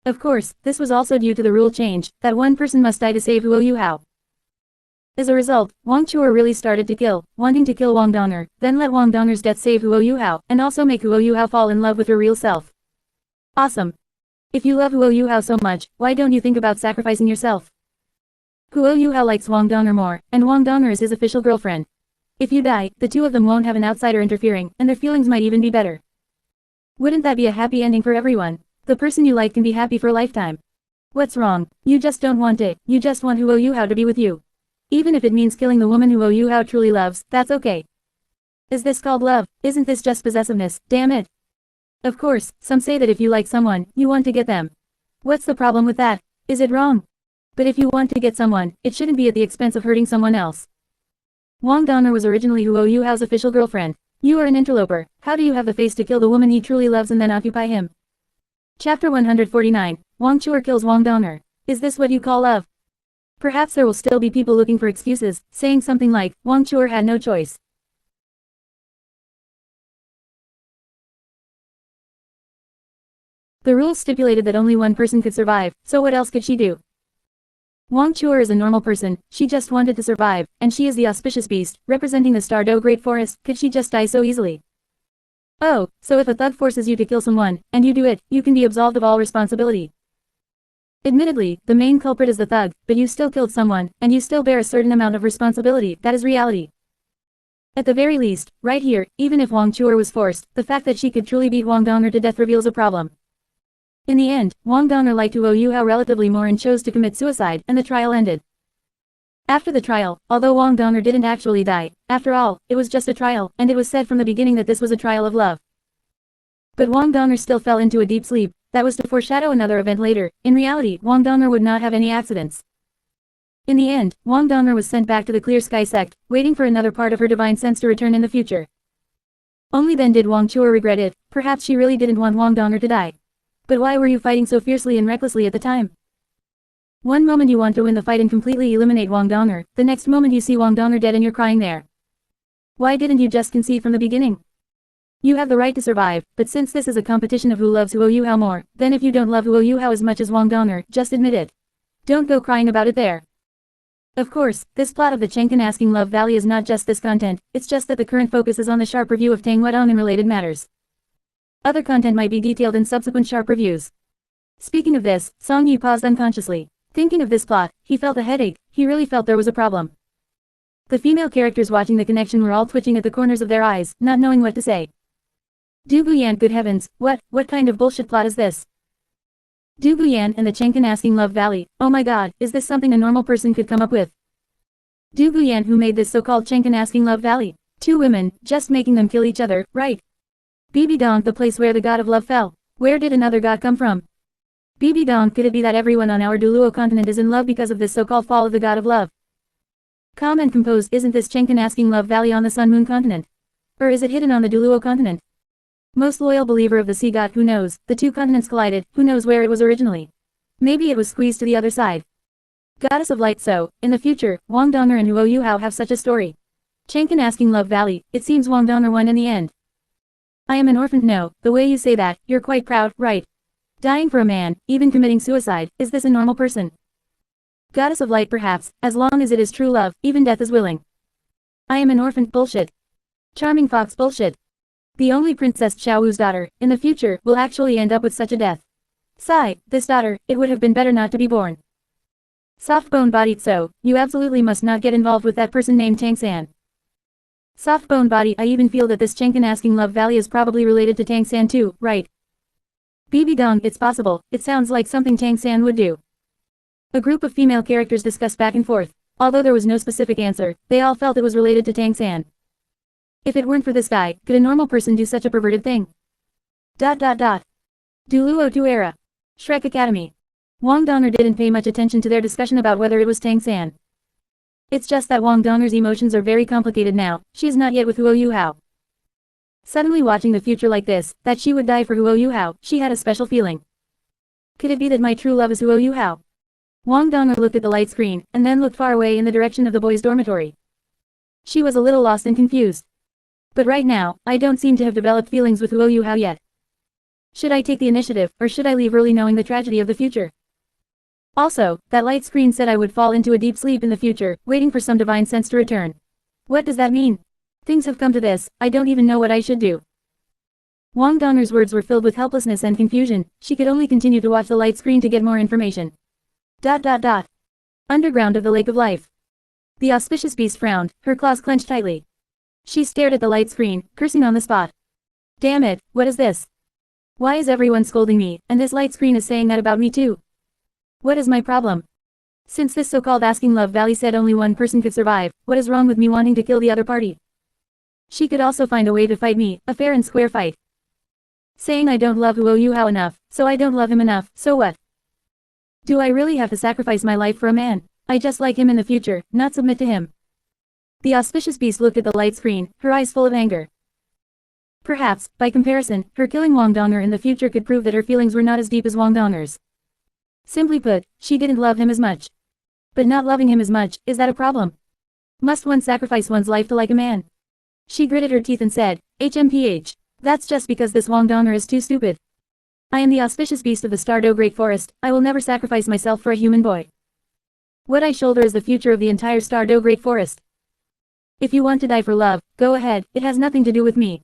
Of course, this was also due to the rule change, that one person must die to save Huo Yuhao. As a result, Wang Chuer really started to kill, wanting to kill Wang Dong'er, then let Wang Dong'er's death save Huo Yuhao, and also make Huo Yuhao fall in love with her real self. Awesome. If you love Huo Yuhao so much, why don't you think about sacrificing yourself? Huo Yuhao likes Wang Dong'er more, and Wang Dong'er is his official girlfriend. If you die, the two of them won't have an outsider interfering, and their feelings might even be better. Wouldn't that be a happy ending for everyone? The person you like can be happy for a lifetime. What's wrong? You just don't want it, you just want Huo Yuhao to be with you. Even if it means killing the woman Huo Yuhao truly loves, that's okay. Is this called love? Isn't this just possessiveness, damn it? Of course, some say that if you like someone, you want to get them. What's the problem with that? Is it wrong? But if you want to get someone, it shouldn't be at the expense of hurting someone else. Wang Dong'er was originally Huo Yuhao's official girlfriend. You are an interloper, how do you have the face to kill the woman he truly loves and then occupy him? Chapter 149, Wang Chuer kills Wang Dong'er. Is this what you call love? Perhaps there will still be people looking for excuses, saying something like, Wang Chuer had no choice. The rules stipulated that only one person could survive, so what else could she do? Wang Chuer is a normal person, she just wanted to survive, and she is the auspicious beast, representing the Stardew Great Forest, could she just die so easily? Oh, so if a thug forces you to kill someone, and you do it, you can be absolved of all responsibility. Admittedly, the main culprit is the thug, but you still killed someone, and you still bear a certain amount of responsibility. That is reality. At the very least, right here, even if Wang Chuer was forced, the fact that she could truly beat Wang Donger to death reveals a problem. In the end, Wang Donger liked Huo Yuhao relatively more and chose to commit suicide, and the trial ended. After the trial, although Wang Donger didn't actually die, after all, it was just a trial, and it was said from the beginning that this was a trial of love. But Wang Donger still fell into a deep sleep, that was to foreshadow another event later. In reality, Wang Donger would not have any accidents. In the end, Wang Donger was sent back to the Clear Sky sect, waiting for another part of her divine sense to return in the future. Only then did Wang Chuer regret it. Perhaps she really didn't want Wang Donger to die. But why were you fighting so fiercely and recklessly at the time? One moment you want to win the fight and completely eliminate Wang Donger, the next moment you see Wang Donger dead and you're crying there. Why didn't you just concede from the beginning? You have the right to survive, but since this is a competition of who loves Huo Yuhao more, then if you don't love Huo Yuhao as much as Wang Donger, just admit it. Don't go crying about it there. Of course, this plot of the N.A.N asking Love Valley is not just this content, it's just that the current focus is on the sharp review of N.A.N and related matters. Other content might be detailed in subsequent sharp reviews. Speaking of this, Song Yi paused unconsciously. Thinking of this plot, he felt a headache. He really felt there was a problem. The female characters watching the connection were all twitching at the corners of their eyes, not knowing what to say. Du Guyan, good heavens, what kind of bullshit plot is this? Du Guyan and the N.A.N asking Love Valley, oh my god, is this something a normal person could come up with? Du Guyan who made this so-called N.A.N asking Love Valley? Two women, just making them kill each other, right? Bibi Dong, the place where the god of love fell. Where did another god come from? Bibi Dong, could it be that everyone on our Duluo continent is in love because of this so-called fall of the god of love? Calm and composed, isn't this N.A.N asking Love Valley on the Sun Moon continent? Or is it hidden on the Duluo continent? Most loyal believer of the sea god, who knows, the two continents collided, who knows where it was originally? Maybe it was squeezed to the other side. Goddess of light, so, in the future, Wang Donger and Huo Yuhao have such a story. N.A.N asking Love Valley, it seems Wang Donger won in the end. I am an orphan, no, the way you say that, you're quite proud, right? Dying for a man, even committing suicide, is this a normal person? Goddess of light perhaps, as long as it is true love, even death is willing. I am an orphan, bullshit. Charming fox, bullshit. The only Princess Xiao Wu's daughter, in the future, will actually end up with such a death. Sigh, this daughter, it would have been better not to be born. Soft-bone bodied, so, you absolutely must not get involved with that person named Tang San. Soft-bone body, I even feel that this N.A.N asking Love Valley is probably related to Tang San too, right? Bibi Dong, it's possible, it sounds like something Tang San would do. A group of female characters discussed back and forth. Although there was no specific answer, they all felt it was related to Tang San. If it weren't for this guy, could a normal person do such a perverted thing? Duluo 2 era. Shrek Academy. Wang Donger didn't pay much attention to their discussion about whether it was Tang San. It's just that Wang Donger's emotions are very complicated now, she is not yet with Huo Yuhao. Suddenly watching the future like this, that she would die for Huo Yuhao, she had a special feeling. Could it be that my true love is Huo Yuhao? Wang Donger looked at the light screen, and then looked far away in the direction of the boys' dormitory. She was a little lost and confused. But right now, I don't seem to have developed feelings with Huo Yuhao yet. Should I take the initiative, or should I leave early knowing the tragedy of the future? Also, that light screen said I would fall into a deep sleep in the future, waiting for some divine sense to return. What does that mean? Things have come to this, I don't even know what I should do. Wang Donger's words were filled with helplessness and confusion, she could only continue to watch the light screen to get more information. Underground of the Lake of Life. The auspicious beast frowned, her claws clenched tightly. She stared at the light screen, cursing on the spot. Damn it, what is this? Why is everyone scolding me, and this light screen is saying that about me too? What is my problem? Since this so-called asking Love Valley said only one person could survive, what is wrong with me wanting to kill the other party? She could also find a way to fight me, a fair and square fight. Saying I don't love Huo Yuhao enough, so I don't love him enough, so what? Do I really have to sacrifice my life for a man? I just like him in the future, not submit to him. The auspicious beast looked at the light screen, her eyes full of anger. Perhaps, by comparison, her killing Wang Donger in the future could prove that her feelings were not as deep as Wang Donger's. Simply put, she didn't love him as much. But not loving him as much, is that a problem? Must one sacrifice one's life to like a man? She gritted her teeth and said, HMPH. That's just because this Wang Donger is too stupid. I am the auspicious beast of the Stardew Great Forest, I will never sacrifice myself for a human boy. What I shoulder is the future of the entire Stardew Great Forest. If you want to die for love, go ahead, it has nothing to do with me.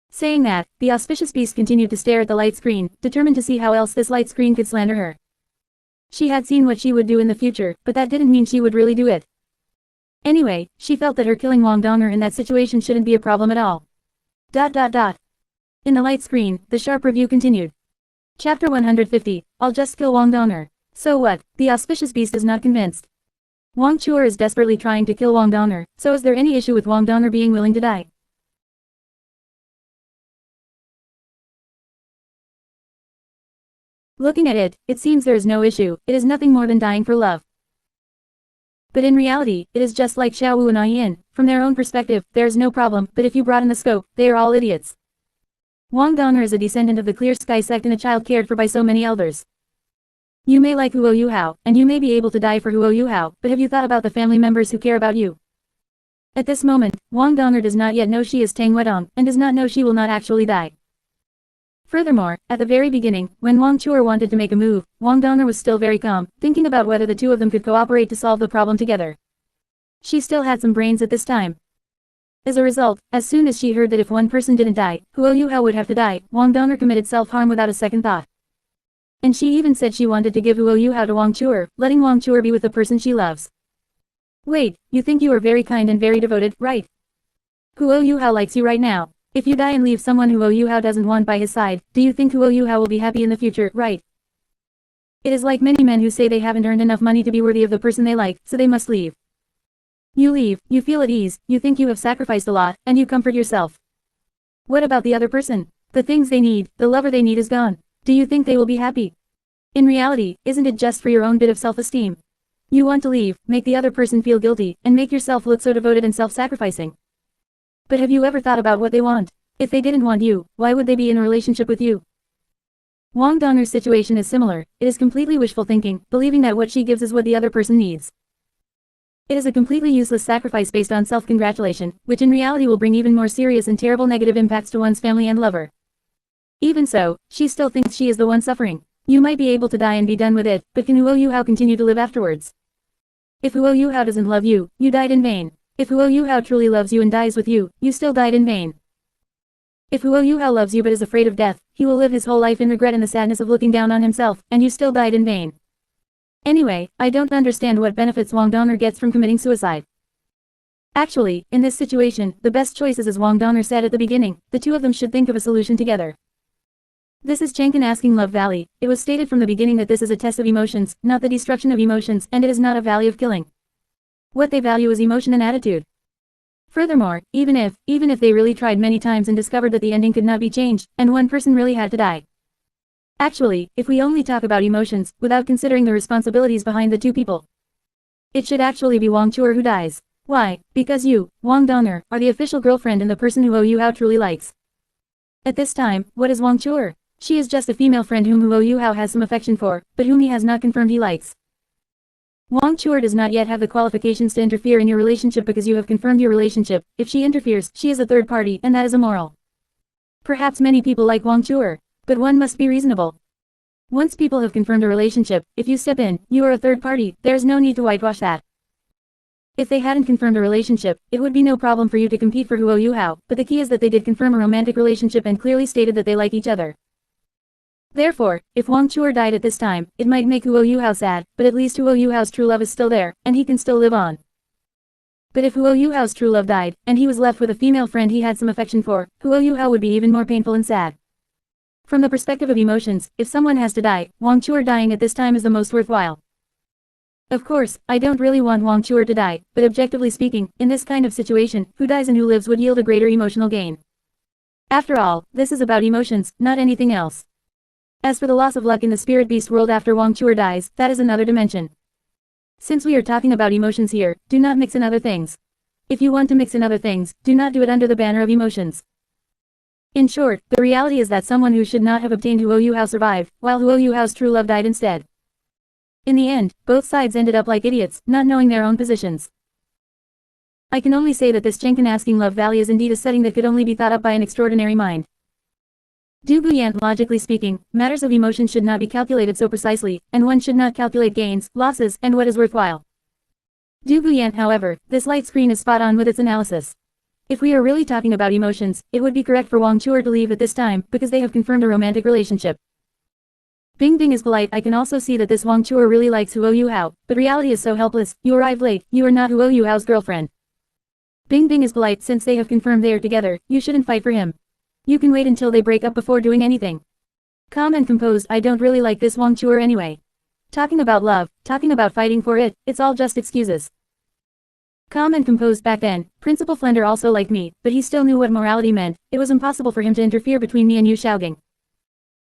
Saying that, the auspicious beast continued to stare at the light screen, determined to see how else this light screen could slander her. She had seen what she would do in the future, but that didn't mean she would really do it. Anyway, she felt that her killing Wang Donger in that situation shouldn't be a problem at all. In the light screen, the sharp review continued. Chapter 150, I'll just kill Wang Donger. So what? The auspicious beast is not convinced. Wang Chuer is desperately trying to kill Wang Donger, so is there any issue with Wang Donger being willing to die? Looking at it, it seems there is no issue, it is nothing more than dying for love. But in reality, it is just like Xiao Wu and N.A.N, from their own perspective, there is no problem, but if you broaden the scope, they are all idiots. Wang Donger is a descendant of the Clear Sky sect and a child cared for by so many elders. You may like Huo Yuhao, and you may be able to die for Huo Yuhao, but have you thought about the family members who care about you? At this moment, Wang Donger does not yet know she is Tang Wedong, and does not know she will not actually die. Furthermore, at the very beginning, when Wang Chuer wanted to make a move, Wang Donger was still very calm, thinking about whether the two of them could cooperate to solve the problem together. She still had some brains at this time. As a result, as soon as she heard that if one person didn't die, Huo Yuhao would have to die, Wang Donger committed self-harm without a second thought. And she even said she wanted to give Huo Yuhao to Wang Chuer, letting Wang Chuer be with the person she loves. Wait, you think you are very kind and very devoted, right? Huo Yuhao likes you right now. If you die and leave someone Huo Yuhao doesn't want by his side, do you think Huo Yuhao will be happy in the future, right? It is like many men who say they haven't earned enough money to be worthy of the person they like, so they must leave. You leave, you feel at ease, you think you have sacrificed a lot, and you comfort yourself. What about the other person? The things they need, the lover they need is gone. Do you think they will be happy? In reality, isn't it just for your own bit of self-esteem? You want to leave, make the other person feel guilty, and make yourself look so devoted and self-sacrificing. But have you ever thought about what they want? If they didn't want you, why would they be in a relationship with you? Wang Donger's situation is similar. It is completely wishful thinking, believing that what she gives is what the other person needs. It is a completely useless sacrifice based on self-congratulation, which in reality will bring even more serious and terrible negative impacts to one's family and lover. Even so, she still thinks she is the one suffering. You might be able to die and be done with it, but can Huo Yuhao continue to live afterwards? If Huo Yuhao doesn't love you, you died in vain. If Huo Yuhao truly loves you and dies with you, you still died in vain. If Huo Yuhao loves you but is afraid of death, he will live his whole life in regret and the sadness of looking down on himself, and you still died in vain. Anyway, I don't understand what benefits Wang Donger gets from committing suicide. Actually, in this situation, the best choice is as Wang Donger said at the beginning, the two of them should think of a solution together. This is N.A.N asking Love Valley. It was stated from the beginning that this is a test of emotions, not the destruction of emotions, and it is not a valley of killing. What they value is emotion and attitude. Furthermore, even if they really tried many times and discovered that the ending could not be changed, and one person really had to die. Actually, if we only talk about emotions, without considering the responsibilities behind the two people, it should actually be Wang Chuer who dies. Why? Because you, Wang Donger, are the official girlfriend and the person who Huo Yuhao truly likes. At this time, what is Wang Chuer? She is just a female friend whom Huo Yuhao has some affection for, but whom he has not confirmed he likes. Wang Chuer does not yet have the qualifications to interfere in your relationship because you have confirmed your relationship. If she interferes, she is a third party, and that is immoral. Perhaps many people like Wang Chuer, but one must be reasonable. Once people have confirmed a relationship, if you step in, you are a third party, there is no need to whitewash that. If they hadn't confirmed a relationship, it would be no problem for you to compete for Huo Yuhao, but the key is that they did confirm a romantic relationship and clearly stated that they like each other. Therefore, if Wang Chuer died at this time, it might make Huo Yuhao sad, but at least Huo Yuhao's true love is still there, and he can still live on. But if Huo Yuhao's true love died, and he was left with a female friend he had some affection for, Huo Yuhao would be even more painful and sad. From the perspective of emotions, if someone has to die, Wang Chuer dying at this time is the most worthwhile. Of course, I don't really want Wang Chuer to die, but objectively speaking, in this kind of situation, who dies and who lives would yield a greater emotional gain. After all, this is about emotions, not anything else. As for the loss of luck in the spirit beast world after Wang Chuer dies, that is another dimension. Since we are talking about emotions here, do not mix in other things. If you want to mix in other things, do not do it under the banner of emotions. In short, the reality is that someone who should not have obtained Huo Yuhao survived, while Huo Yuhao's true love died instead. In the end, both sides ended up like idiots, not knowing their own positions. I can only say that this N.A.N asking Love Valley is indeed a setting that could only be thought up by an extraordinary mind. Du Guyan, logically speaking, matters of emotion should not be calculated so precisely, and one should not calculate gains, losses, and what is worthwhile. Du Guyan, however, this light screen is spot on with its analysis. If we are really talking about emotions, it would be correct for Wang Chuer to leave at this time, because they have confirmed a romantic relationship. Bing Bing is polite. I can also see that this Wang Chuer really likes Huo Yuhao, but reality is so helpless. You arrived late, you are not Huo Yuhao's girlfriend. Bing Bing is polite. Since they have confirmed they are together, you shouldn't fight for him. You can wait until they break up before doing anything. Calm and composed. I don't really like this Wang Chuer anyway. Talking about love, talking about fighting for it, it's all just excuses. Calm and composed. Back then, Principal Flender also liked me, but he still knew what morality meant. It was impossible for him to interfere between me and Yu Xiaogang.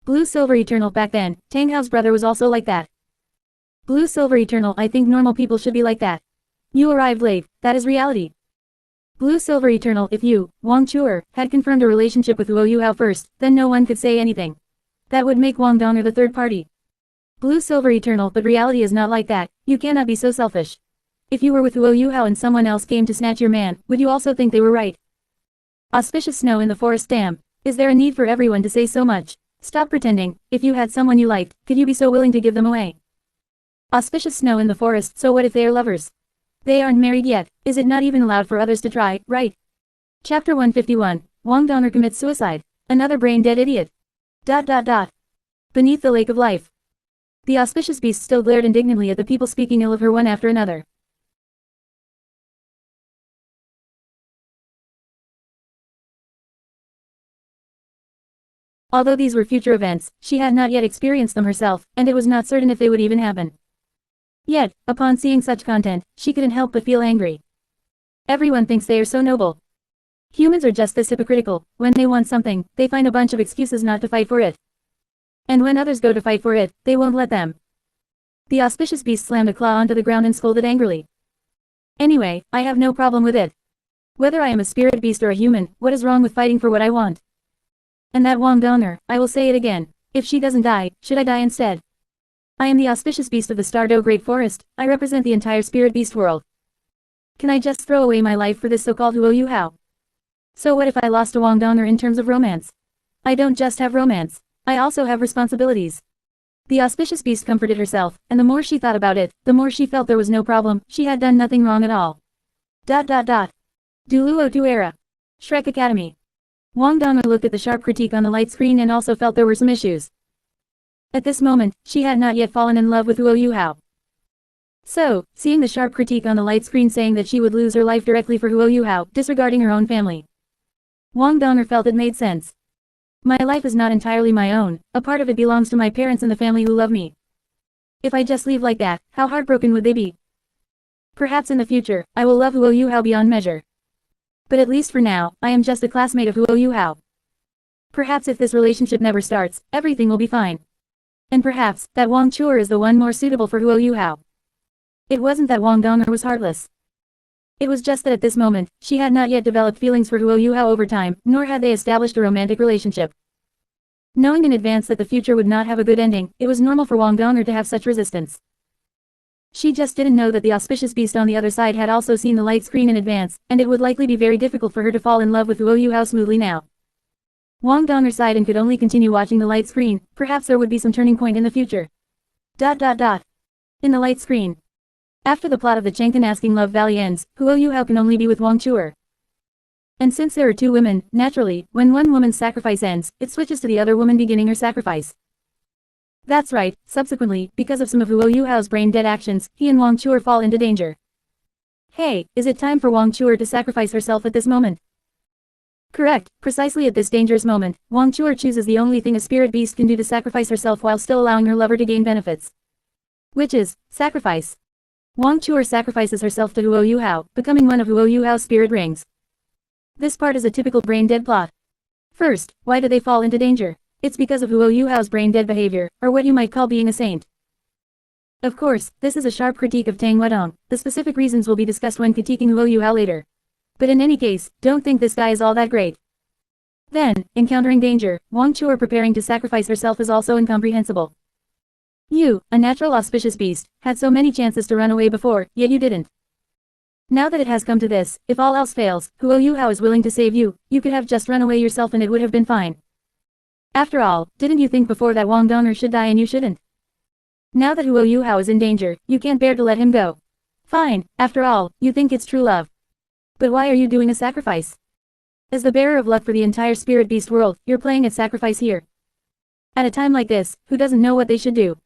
Blue Silver Eternal. Back then, Tang Hao's brother was also like that. Blue Silver Eternal. I think normal people should be like that. You arrived late, that is reality. Blue Silver Eternal. If you, Wang Chuer, had confirmed a relationship with Huo Yuhao first, then no one could say anything. That would make Wang Donger the third party. Blue Silver Eternal. But reality is not like that, you cannot be so selfish. If you were with Huo Yuhao and someone else came to snatch your man, would you also think they were right? Auspicious snow in the forest. Damn. Is there a need for everyone to say so much? Stop pretending. If you had someone you liked, could you be so willing to give them away? Auspicious snow in the forest. So what if they are lovers? They aren't married yet. Is it not even allowed for others to try, right? Chapter 151. Wang Donger commits suicide. Another brain-dead idiot. ... Beneath the lake of life. The auspicious beast still glared indignantly at the people speaking ill of her one after another. Although these were future events, she had not yet experienced them herself, and it was not certain if they would even happen. Yet, upon seeing such content, she couldn't help but feel angry. Everyone thinks they are so noble. Humans are just this hypocritical. When they want something, they find a bunch of excuses not to fight for it. And when others go to fight for it, they won't let them. The auspicious beast slammed a claw onto the ground and scolded angrily. Anyway, I have no problem with it. Whether I am a spirit beast or a human, what is wrong with fighting for what I want? And that Wang Donger, I will say it again. If she doesn't die, should I die instead? I am the auspicious beast of the Stardo Great Forest. I represent the entire spirit beast world. Can I just throw away my life for this so-called Huo Yuhao? So what if I lost to Wang Donger in terms of romance? I don't just have romance. I also have responsibilities. The auspicious beast comforted herself, and the more she thought about it, the more she felt there was no problem. She had done nothing wrong at all. ... Duluo Tuera. Shrek Academy. Wang Donger looked at the sharp critique on the light screen and also felt there were some issues. At this moment, she had not yet fallen in love with Huo Yuhao. So, seeing the sharp critique on the light screen saying that she would lose her life directly for Huo Yuhao, disregarding her own family, Wang Donger felt it made sense. My life is not entirely my own, a part of it belongs to my parents and the family who love me. If I just leave like that, how heartbroken would they be? Perhaps in the future, I will love Huo Yuhao beyond measure. But at least for now, I am just a classmate of Huo Yuhao. Perhaps if this relationship never starts, everything will be fine. And perhaps, that Wang Chuer is the one more suitable for Huo Yuhao. It wasn't that Wang Donger was heartless. It was just that at this moment, she had not yet developed feelings for Huo Yuhao over time, nor had they established a romantic relationship. Knowing in advance that the future would not have a good ending, it was normal for Wang Donger to have such resistance. She just didn't know that the auspicious beast on the other side had also seen the light screen in advance, and it would likely be very difficult for her to fall in love with Huo Yuhao smoothly now. Wang Donger sighed and could only continue watching the light screen. Perhaps there would be some turning point in the future. ... In the light screen. After the plot of the Chengkan asking Love Valley ends, Huo Yuhao can only be with Wang Chuer. And since there are two women, naturally, when one woman's sacrifice ends, it switches to the other woman beginning her sacrifice. That's right. Subsequently, because of some of Huo Yuhao's brain-dead actions, he and Wang Chuer fall into danger. Hey, is it time for Wang Chuer to sacrifice herself at this moment? Correct. Precisely at this dangerous moment, Wang Chuer chooses the only thing a spirit beast can do to sacrifice herself while still allowing her lover to gain benefits. Which is, sacrifice. Wang Chuer sacrifices herself to Huo Yuhao, becoming one of Huo Yuhao's spirit rings. This part is a typical brain-dead plot. First, why do they fall into danger? It's because of Huo Yuhao's brain-dead behavior, or what you might call being a saint. Of course, this is a sharp critique of Tang Wedong. The specific reasons will be discussed when critiquing Huo Yuhao later. But in any case, don't think this guy is all that great. Then, encountering danger, Wang Chuer preparing to sacrifice herself is also incomprehensible. You, a natural auspicious beast, had so many chances to run away before, yet you didn't. Now that it has come to this, if all else fails, Huo Yuhao is willing to save you, you could have just run away yourself and it would have been fine. After all, didn't you think before that Wang Donger should die and you shouldn't? Now that Huo Yuhao is in danger, you can't bear to let him go. Fine, after all, you think it's true love. But why are you doing a sacrifice? As the bearer of luck for the entire spirit beast world, you're playing at sacrifice here. At a time like this, who doesn't know what they should do?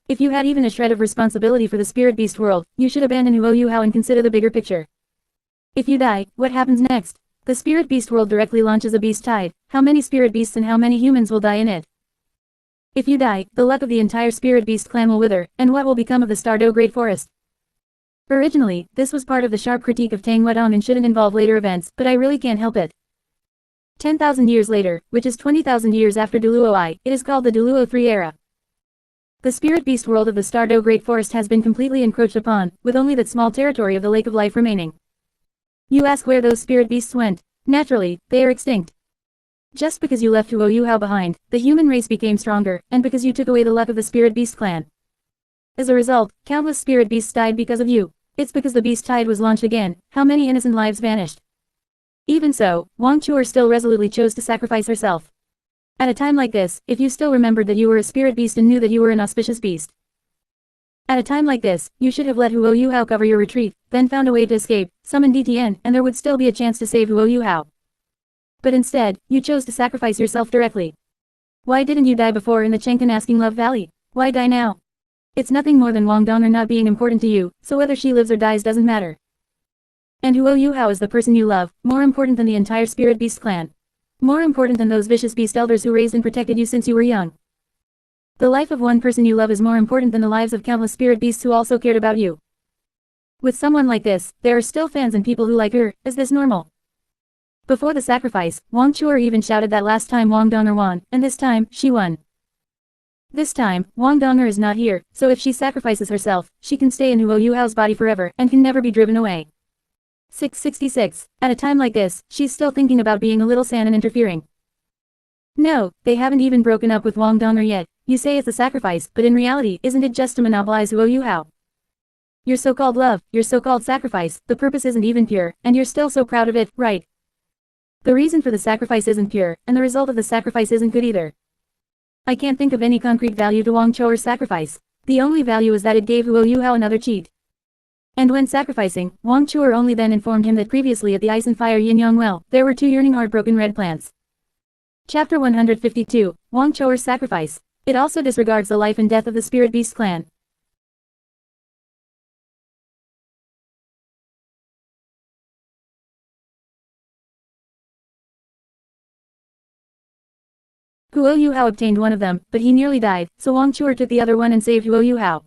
If you had even a shred of responsibility for the spirit beast world, you should abandon who owe you how and consider the bigger picture. If you die, what happens next? The spirit beast world directly launches a beast tide. How many spirit beasts and how many humans will die in it? If you die, the luck of the entire spirit beast clan will wither, and what will become of the Stardew Great Forest? Originally, this was part of the sharp critique of N.A.N and shouldn't involve later events, but I really can't help it. 10,000 years later, which is 20,000 years after Duluo I, it is called the Duluo III era. The spirit beast world of the Stardew Great Forest has been completely encroached upon, with only that small territory of the Lake of Life remaining. You ask where those spirit beasts went. Naturally, they are extinct. Just because you left Huoyuhao behind, the human race became stronger, and because you took away the luck of the spirit beast clan. As a result, countless spirit beasts died because of you. It's because the beast tide was launched again. How many innocent lives vanished? Even so, Wang Chuer still resolutely chose to sacrifice herself. At a time like this, if you still remembered that you were a spirit beast and knew that you were an auspicious beast. At a time like this, you should have let Huoyuhao cover your retreat, then found a way to escape, summon N.A.N, and there would still be a chance to save Huoyuhao. But instead, you chose to sacrifice yourself directly. Why didn't you die before in the Chengkan Love Valley? Why die now? It's nothing more than Wang Dong'er not being important to you, so whether she lives or dies doesn't matter. And Huoyuhao is the person you love, more important than the entire spirit beast clan. More important than those vicious beast elders who raised and protected you since you were young. The life of one person you love is more important than the lives of countless spirit beasts who also cared about you. With someone like this, there are still fans and people who like her. Is this normal? Before the sacrifice, Wang Chuer even shouted that last time Wang Dong'er won, and this time, she won. This time, Wang Dong'er is not here, so if she sacrifices herself, she can stay in Huoyuhao's body forever and can never be driven away. 666. At a time like this, she's still thinking about being a little N.A.N and interfering. No, they haven't even broken up with Wang Dong'er yet. You say it's a sacrifice, but in reality, isn't it just to monopolize Huoyuhao? Your so-called love, your so-called sacrifice, the purpose isn't even pure, and you're still so proud of it, right? The reason for the sacrifice isn't pure, and the result of the sacrifice isn't good either. I can't think of any concrete value to Wang Chuer's sacrifice. The only value is that it gave Huoyuhao another cheat. And when sacrificing, Wang Chuer only then informed him that previously at the Ice and Fire Yin-Yang Well, there were 2 yearning heartbroken red plants. Chapter 152, Wang Chuer's Sacrifice. It also disregards the life and death of the Spirit Beast clan. Huoyuhao obtained one of them, but he nearly died, so Wang Chuer took the other one and saved Huoyuhao.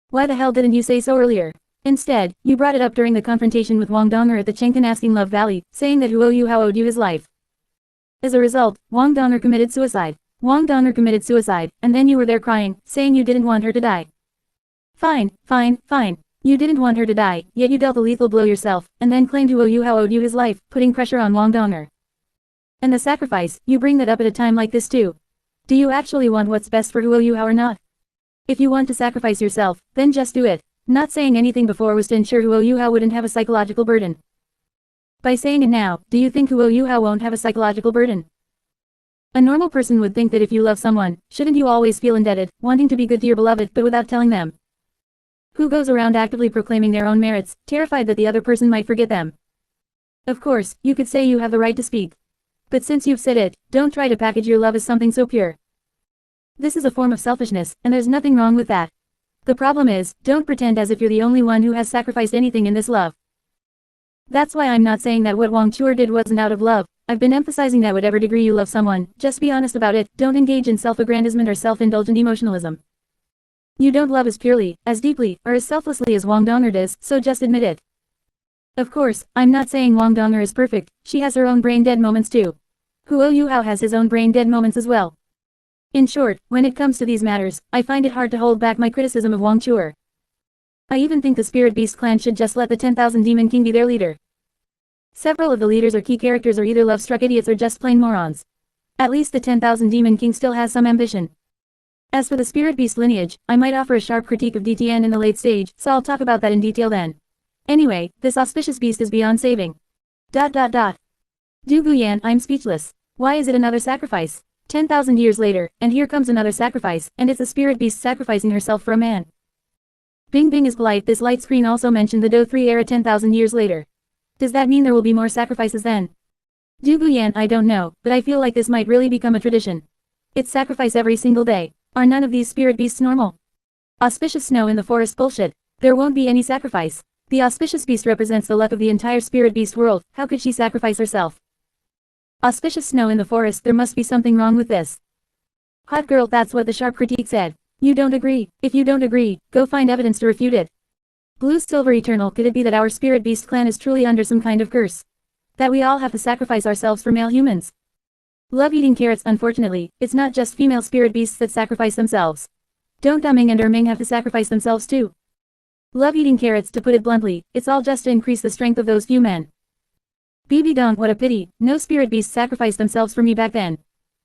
Why the hell didn't you say so earlier? Instead, you brought it up during the confrontation with Wang Dong'er at the Chengkan Love Valley, saying that Huoyuhao owed you his life. As a result, Wang Dong'er committed suicide. Wang Dong'er committed suicide, and then you were there crying, saying you didn't want her to die. Fine, fine, fine. You didn't want her to die, yet you dealt a lethal blow yourself, and then claimed Huoyuhao owed you his life, putting pressure on Wang Dong'er. And the sacrifice, you bring that up at a time like this too. Do you actually want what's best for Huoyuhao or not? If you want to sacrifice yourself, then just do it. Not saying anything before was to ensure Huoyuhao wouldn't have a psychological burden. By saying it now, do you think Huoyuhao won't have a psychological burden? A normal person would think that if you love someone, shouldn't you always feel indebted, wanting to be good to your beloved but without telling them? Who goes around actively proclaiming their own merits, terrified that the other person might forget them? Of course, you could say you have the right to speak. But since you've said it, don't try to package your love as something so pure. This is a form of selfishness, and there's nothing wrong with that. The problem is, don't pretend as if you're the only one who has sacrificed anything in this love. That's why I'm not saying that what Wang Chuer did wasn't out of love. I've been emphasizing that whatever degree you love someone, just be honest about it, don't engage in self-aggrandizement or self-indulgent emotionalism. You don't love as purely, as deeply, or as selflessly as Wang Dong'er does, so just admit it. Of course, I'm not saying Wang Dong'er is perfect, she has her own brain-dead moments too. Huoyuhao has his own brain-dead moments as well. In short, when it comes to these matters, I find it hard to hold back my criticism of Wang Chuer. I even think the Spirit Beast clan should just let the 10,000 Demon King be their leader. Several of the leaders or key characters are either love-struck idiots or just plain morons. At least the 10,000 Demon King still has some ambition. As for the Spirit Beast lineage, I might offer a sharp critique of N.A.N in the late stage, so I'll talk about that in detail then. Anyway, this auspicious beast is beyond saving. Du Guyan, I'm speechless. Why is it another sacrifice? 10,000 years later, and here comes another sacrifice, and it's a spirit beast sacrificing herself for a man. Bing Bing is polite. This light screen also mentioned the Do 3 era 10,000 years later. Does that mean there will be more sacrifices then? Yan, I don't know, but I feel like this might really become a tradition. It's sacrifice every single day. Are none of these spirit beasts normal? Auspicious snow in the forest bullshit. There won't be any sacrifice. The auspicious beast represents the luck of the entire spirit beast world, how could she sacrifice herself? Auspicious snow in the forest, there must be something wrong with this. Hot girl, that's what the sharp critique said. You don't agree? If you don't agree, go find evidence to refute it. Blue Silver Eternal, could it be that our spirit beast clan is truly under some kind of curse? That we all have to sacrifice ourselves for male humans? Love eating carrots, unfortunately, it's not just female spirit beasts that sacrifice themselves. Don't Ming and Ming have to sacrifice themselves too. Love eating carrots, to put it bluntly, it's all just to increase the strength of those few men. Dong, what a pity, no spirit beasts sacrificed themselves for me back then.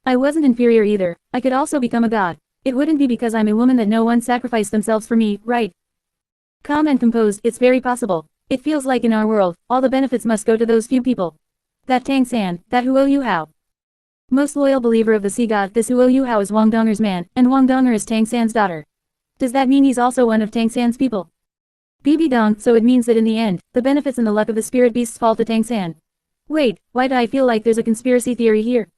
I wasn't inferior either, I could also become a god. It wouldn't be because I'm a woman that no one sacrificed themselves for me, right? Calm and composed, it's very possible. It feels like in our world, all the benefits must go to those few people. That Tang-san, that Huo Yuhao. Most loyal believer of the sea god, this Huo Yuhao is Wang Donger's man, and Wang Donger is Tang-san's daughter. Does that mean he's also one of Tang-san's people? Dong, so it means that in the end, the benefits and the luck of the spirit beasts fall to Tang-san. Wait, why do I feel like there's a conspiracy theory here?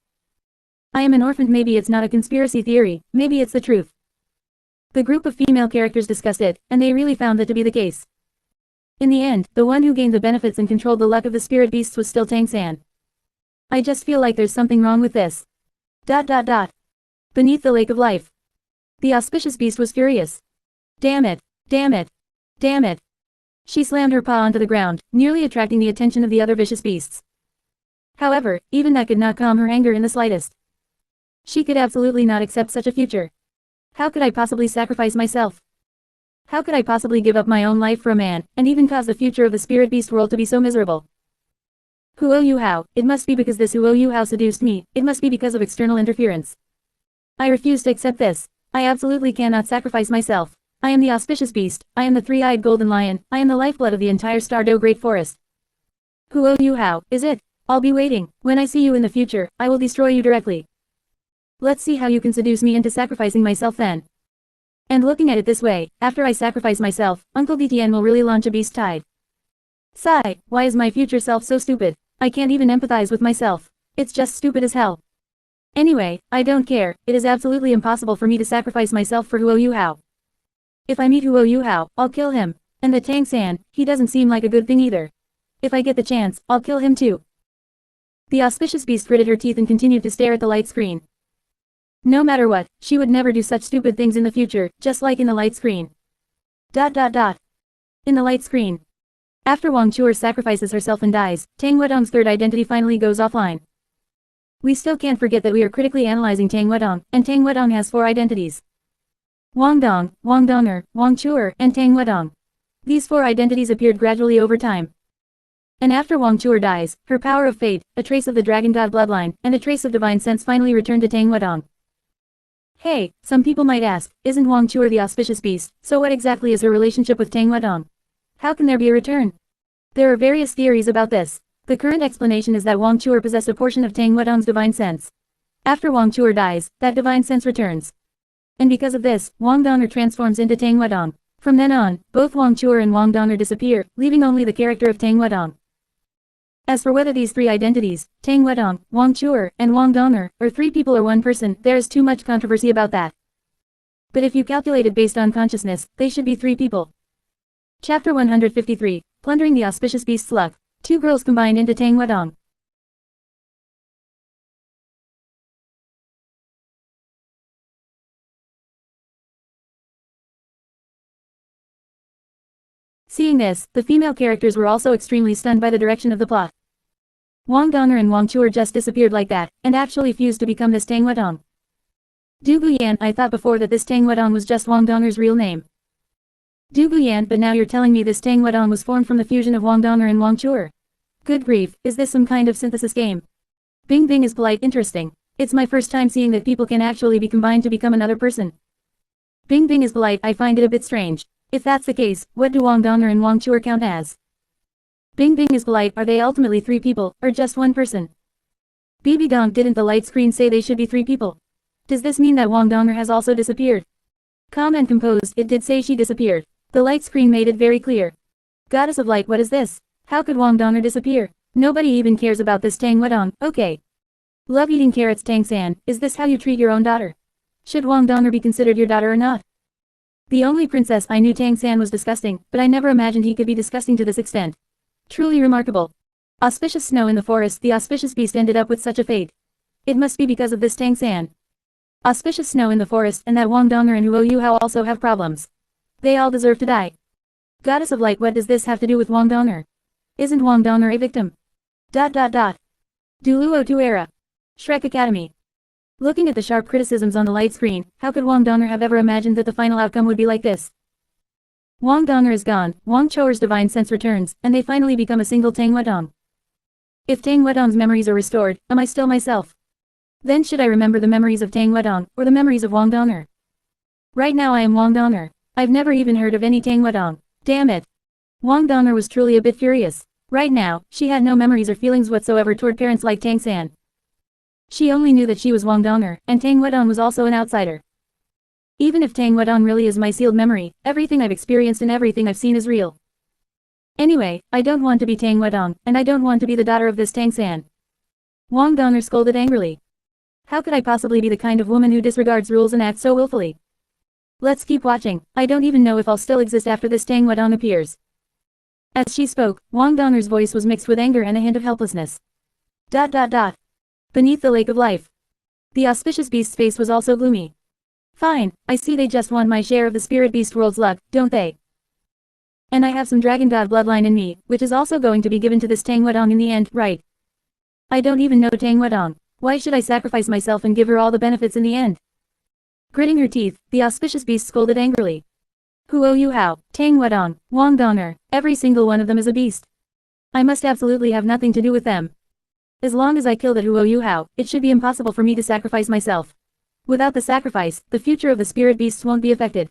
I am an orphan, maybe it's not a conspiracy theory, maybe it's the truth. The group of female characters discussed it, and they really found that to be the case. In the end, the one who gained the benefits and controlled the luck of the spirit beasts was still Tang-san. I just feel like there's something wrong with this. Beneath the lake of life. The auspicious beast was furious. Damn it, damn it, damn it. She slammed her paw onto the ground, nearly attracting the attention of the other vicious beasts. However, even that could not calm her anger in the slightest. She could absolutely not accept such a future. How could I possibly sacrifice myself? How could I possibly give up my own life for a man, and even cause the future of the spirit beast world to be so miserable? Huo Yuhao, it must be because this Huo Yuhao seduced me, it must be because of external interference. I refuse to accept this. I absolutely cannot sacrifice myself. I am the auspicious beast, I am the three-eyed golden lion, I am the lifeblood of the entire Stardew Great Forest. Huo Yuhao, is it? I'll be waiting. When I see you in the future, I will destroy you directly. Let's see how you can seduce me into sacrificing myself then. And looking at it this way, after I sacrifice myself, Uncle DTN will really launch a beast tide. Sigh, why is my future self so stupid? I can't even empathize with myself. It's just stupid as hell. Anyway, I don't care, it is absolutely impossible for me to sacrifice myself for Huo Yuhao. If I meet Huo Yuhao, I'll kill him. And the Tang-san, he doesn't seem like a good thing either. If I get the chance, I'll kill him too. The auspicious beast gritted her teeth and continued to stare at the light screen. No matter what, she would never do such stupid things in the future, just like in the light screen. In the light screen. After Wang Chuer sacrifices herself and dies, Tang Wedong's third identity finally goes offline. We still can't forget that we are critically analyzing Tang Wedong, and Tang Wedong has 4 identities. Wang Dong, Wang Donger, Wang Chuer, and Tang Wedong. These 4 identities appeared gradually over time. And after Wang Chuer dies, her power of fate, a trace of the dragon god bloodline, and a trace of divine sense finally returned to Tang Wedong. Hey, some people might ask, isn't Wang Chuer the auspicious beast, so what exactly is her relationship with Tang Wedong? How can there be a return? There are various theories about this. The current explanation is that Wang Chuer possessed a portion of Tang Wedong's divine sense. After Wang Chuer dies, that divine sense returns. And because of this, Wang Donger transforms into Tang Wedong. From then on, both Wang Chuer and Wang Donger disappear, leaving only the character of Tang Wedong. As for whether these 3 identities, Tang Wedong, Wang Chuer, and Wang Donger, are 3 people or 1 person, there is too much controversy about that. But if you calculate it based on consciousness, they should be 3 people. Chapter 153, Plundering the Auspicious Beast's Luck. 2 girls combined into Tang Wedong. Seeing this, the female characters were also extremely stunned by the direction of the plot. Wang Donger and Wang Chuer just disappeared like that, and actually fused to become this Tang Wedong. Yan, I thought before that this Tang Wedong was just Wang Donger's real name. Yan, but now you're telling me this Tang Wedong was formed from the fusion of Wang Donger and Wang Chuer. Good grief, is this some kind of synthesis game? Bing Bing is polite, interesting. It's my first time seeing that people can actually be combined to become another person. Bing Bing is polite, I find it a bit strange. If that's the case, what do Wang Donger and Wang Chuer count as? Bing Bing is polite, are they ultimately 3 people, or just 1 person? Dong, didn't the light screen say they should be 3 people? Does this mean that Wang Donger has also disappeared? Calm and composed, it did say she disappeared. The light screen made it very clear. Goddess of light, what is this? How could Wang Donger disappear? Nobody even cares about this Tang Wedong, okay. Love eating carrots Tang San, is this how you treat your own daughter? Should Wang Donger be considered your daughter or not? The only princess I knew Tang San was disgusting, but I never imagined he could be disgusting to this extent. Truly remarkable. Auspicious snow in the forest, the auspicious beast ended up with such a fate. It must be because of this Tang San. Auspicious snow in the forest and that Wang Donger and Huo Yuhao also have problems. They all deserve to die. Goddess of light, what does this have to do with Wang Donger? Isn't Wang Donger a victim? Duluo Tu era. Shrek Academy. Looking at the sharp criticisms on the light screen, how could Wang Donger have ever imagined that the final outcome would be like this? Wang Donger is gone, Wang Choer's divine sense returns, and they finally become a single Tang Wedong. If Tang Wedong's memories are restored, am I still myself? Then should I remember the memories of Tang Wedong, or the memories of Wang Donger? Right now I am Wang Donger. I've never even heard of any Tang Wedong. Damn it. Wang Donger was truly a bit furious. Right now, she had no memories or feelings whatsoever toward parents like Tang San. She only knew that she was Wang Donger, and Tang Wedong was also an outsider. Even if Tang Wedong really is my sealed memory, everything I've experienced and everything I've seen is real. Anyway, I don't want to be Tang Wedong, and I don't want to be the daughter of this Tang San. Wang Donger scolded angrily. How could I possibly be the kind of woman who disregards rules and acts so willfully? Let's keep watching. I don't even know if I'll still exist after this Tang Wedong appears. As she spoke, Wang Donger's voice was mixed with anger and a hint of helplessness. Beneath the lake of life. The auspicious beast's face was also gloomy. Fine, I see they just want my share of the spirit beast world's luck, don't they? And I have some dragon god bloodline in me, which is also going to be given to this Tang Wedong in the end, right? I don't even know Tang Wedong. Why should I sacrifice myself and give her all the benefits in the end? Gritting her teeth, the auspicious beast scolded angrily. Huo Yuhao, Tang Wedong, Wang Donger, every single one of them is a beast. I must absolutely have nothing to do with them. As long as I kill that Huo Yuhao, it should be impossible for me to sacrifice myself. Without the sacrifice, the future of the spirit beasts won't be affected.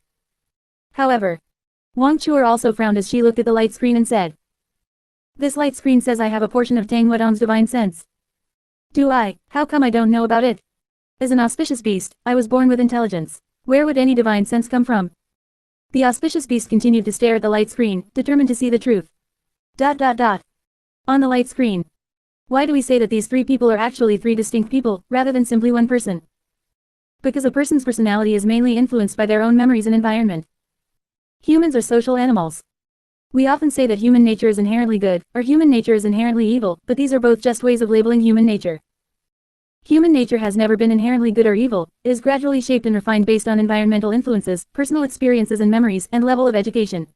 However, Wang Chuer also frowned as she looked at the light screen and said. This light screen says I have a portion of Tang Wedong's divine sense. Do I? How come I don't know about it? As an auspicious beast, I was born with intelligence. Where would any divine sense come from? The auspicious beast continued to stare at the light screen, determined to see the truth. On the light screen. Why do we say that these three people are actually three distinct people, rather than simply one person? Because a person's personality is mainly influenced by their own memories and environment. Humans are social animals. We often say that human nature is inherently good, or human nature is inherently evil, but these are both just ways of labeling human nature. Human nature has never been inherently good or evil, it is gradually shaped and refined based on environmental influences, personal experiences and memories, and level of education.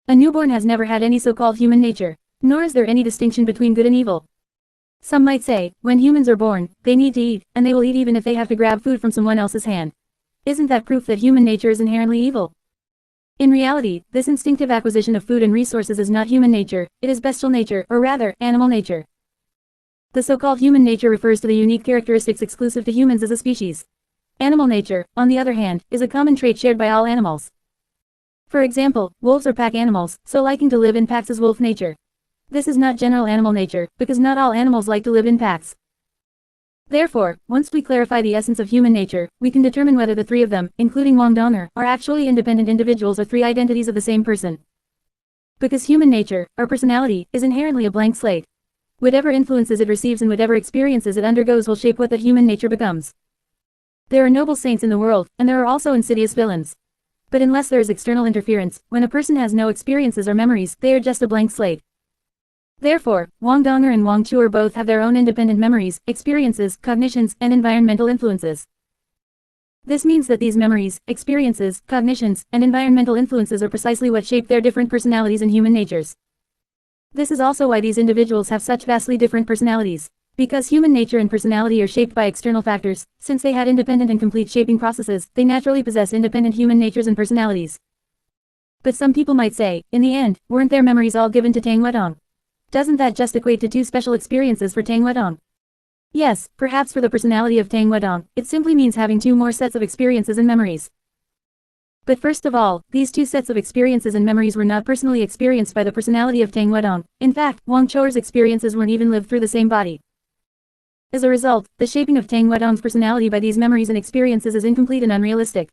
A newborn has never had any so-called human nature, nor is there any distinction between good and evil. Some might say, when humans are born, they need to eat, and they will eat even if they have to grab food from someone else's hand. Isn't that proof that human nature is inherently evil? In reality, this instinctive acquisition of food and resources is not human nature, it is bestial nature, or rather, animal nature. The so-called human nature refers to the unique characteristics exclusive to humans as a species. Animal nature, on the other hand, is a common trait shared by all animals. For example, wolves are pack animals, so liking to live in packs is wolf nature. This is not general animal nature, because not all animals like to live in packs. Therefore, once we clarify the essence of human nature, we can determine whether the three of them, including Wang Donger, are actually independent individuals or three identities of the same person. Because human nature, our personality, is inherently a blank slate. Whatever influences it receives and whatever experiences it undergoes will shape what that human nature becomes. There are noble saints in the world, and there are also insidious villains. But unless there is external interference, when a person has no experiences or memories, they are just a blank slate. Therefore, Wang Donger and Wang Chuer both have their own independent memories, experiences, cognitions, and environmental influences. This means that these memories, experiences, cognitions, and environmental influences are precisely what shape their different personalities and human natures. This is also why these individuals have such vastly different personalities. Because human nature and personality are shaped by external factors, since they had independent and complete shaping processes, they naturally possess independent human natures and personalities. But some people might say, in the end, weren't their memories all given to Tang Wedong? Doesn't that just equate to two special experiences for Tang Wedong? Yes, perhaps for the personality of Tang Wedong, it simply means having two more sets of experiences and memories. But first of all, these two sets of experiences and memories were not personally experienced by the personality of Tang Wedong. In fact, Wang Choer's experiences weren't even lived through the same body. As a result, the shaping of Tang Wedong's personality by these memories and experiences is incomplete and unrealistic.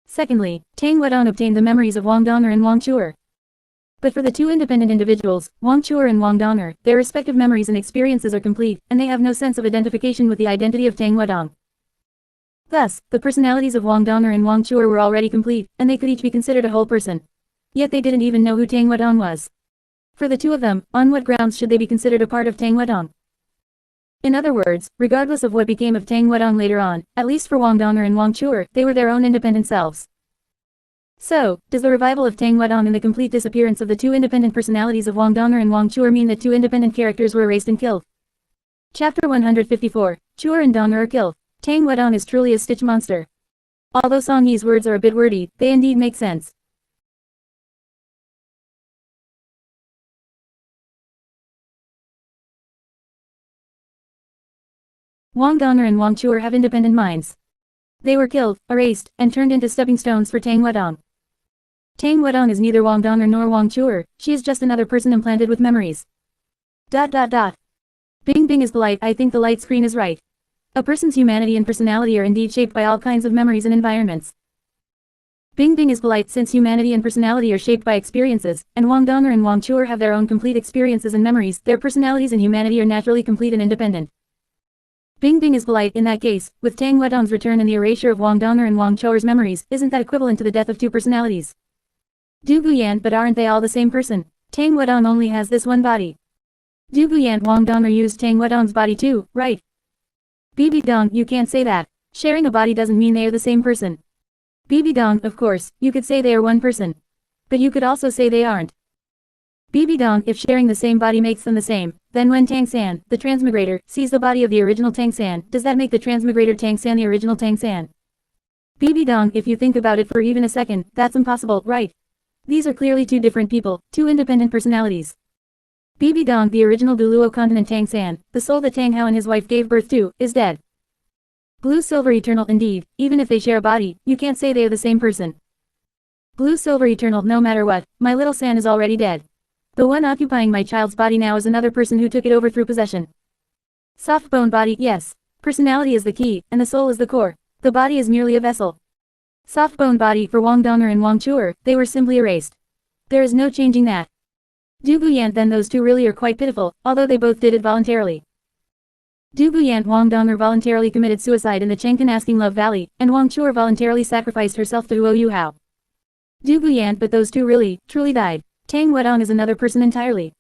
Secondly, Tang Wedong obtained the memories of Wang Donger and Wang Chuer. But for the two independent individuals, Wang Chuer and Wang Dong'er, their respective memories and experiences are complete, and they have no sense of identification with the identity of Tang Wedong. Thus, the personalities of Wang Dong'er and Wang Chuer were already complete, and they could each be considered a whole person. Yet they didn't even know who Tang Wedong was. For the two of them, on what grounds should they be considered a part of Tang Wedong? In other words, regardless of what became of Tang Wedong later on, at least for Wang Dong'er and Wang Chuer, they were their own independent selves. So, does the revival of Tang Wedong and the complete disappearance of the two independent personalities of Wang Dong'er and Wang Chuer mean that two independent characters were erased and killed? Chapter 154. Chuer and Dong'er are killed. Tang Wedong is truly a stitch monster. Although Song Yi's words are a bit wordy, they indeed make sense. Wang Dong'er and Wang Chuer have independent minds. They were killed, erased, and turned into stepping stones for Tang Wedong. Tang Wedong is neither Wang Dong'er nor Wang Chuer, she is just another person implanted with memories. ... Bing Bing is polite. I think the light screen is right. A person's humanity and personality are indeed shaped by all kinds of memories and environments. Bing Bing is polite since humanity and personality are shaped by experiences, and Wang Dong'er and Wang Chuer have their own complete experiences and memories, their personalities and humanity are naturally complete and independent. Bing Bing is polite in that case, with Tang Wedong's return and the erasure of Wang Dong'er and Wang Chuer's memories, isn't that equivalent to the death of two personalities? Du Guyan, but aren't they all the same person? Tang Wedong only has this one body. Du Guyan, Wang Dong'er used Tang Wedong's body too, right? Bibi Dong, you can't say that. Sharing a body doesn't mean they are the same person. Bibi Dong, of course, you could say they are one person. But you could also say they aren't. Bibi Dong, if sharing the same body makes them the same, then when Tang San, the transmigrator, sees the body of the original Tang San, does that make the transmigrator Tang San the original Tang San? Bibi Dong, if you think about it for even a second, that's impossible, right? These are clearly two different people, two independent personalities. Bibi Dong, the original Duluo continent Tang San, the soul that Tang Hao and his wife gave birth to, is dead. Blue Silver Eternal indeed, even if they share a body, you can't say they are the same person. Blue Silver Eternal, no matter what, my little San is already dead. The one occupying my child's body now is another person who took it over through possession. Soft bone body, yes. Personality is the key, and the soul is the core. The body is merely a vessel. Soft bone body for Wang Dong'er and Wang Chuer, they were simply erased. There is no changing that. Du Guyan, then those two really are quite pitiful, although they both did it voluntarily. Du Guyan, Wang Dong'er voluntarily committed suicide in the Chengkan-asking Love Valley, and Wang Chuer voluntarily sacrificed herself to Huo Yuhao. Du Guyan, but those two really, truly died. Tang Wedong is another person entirely.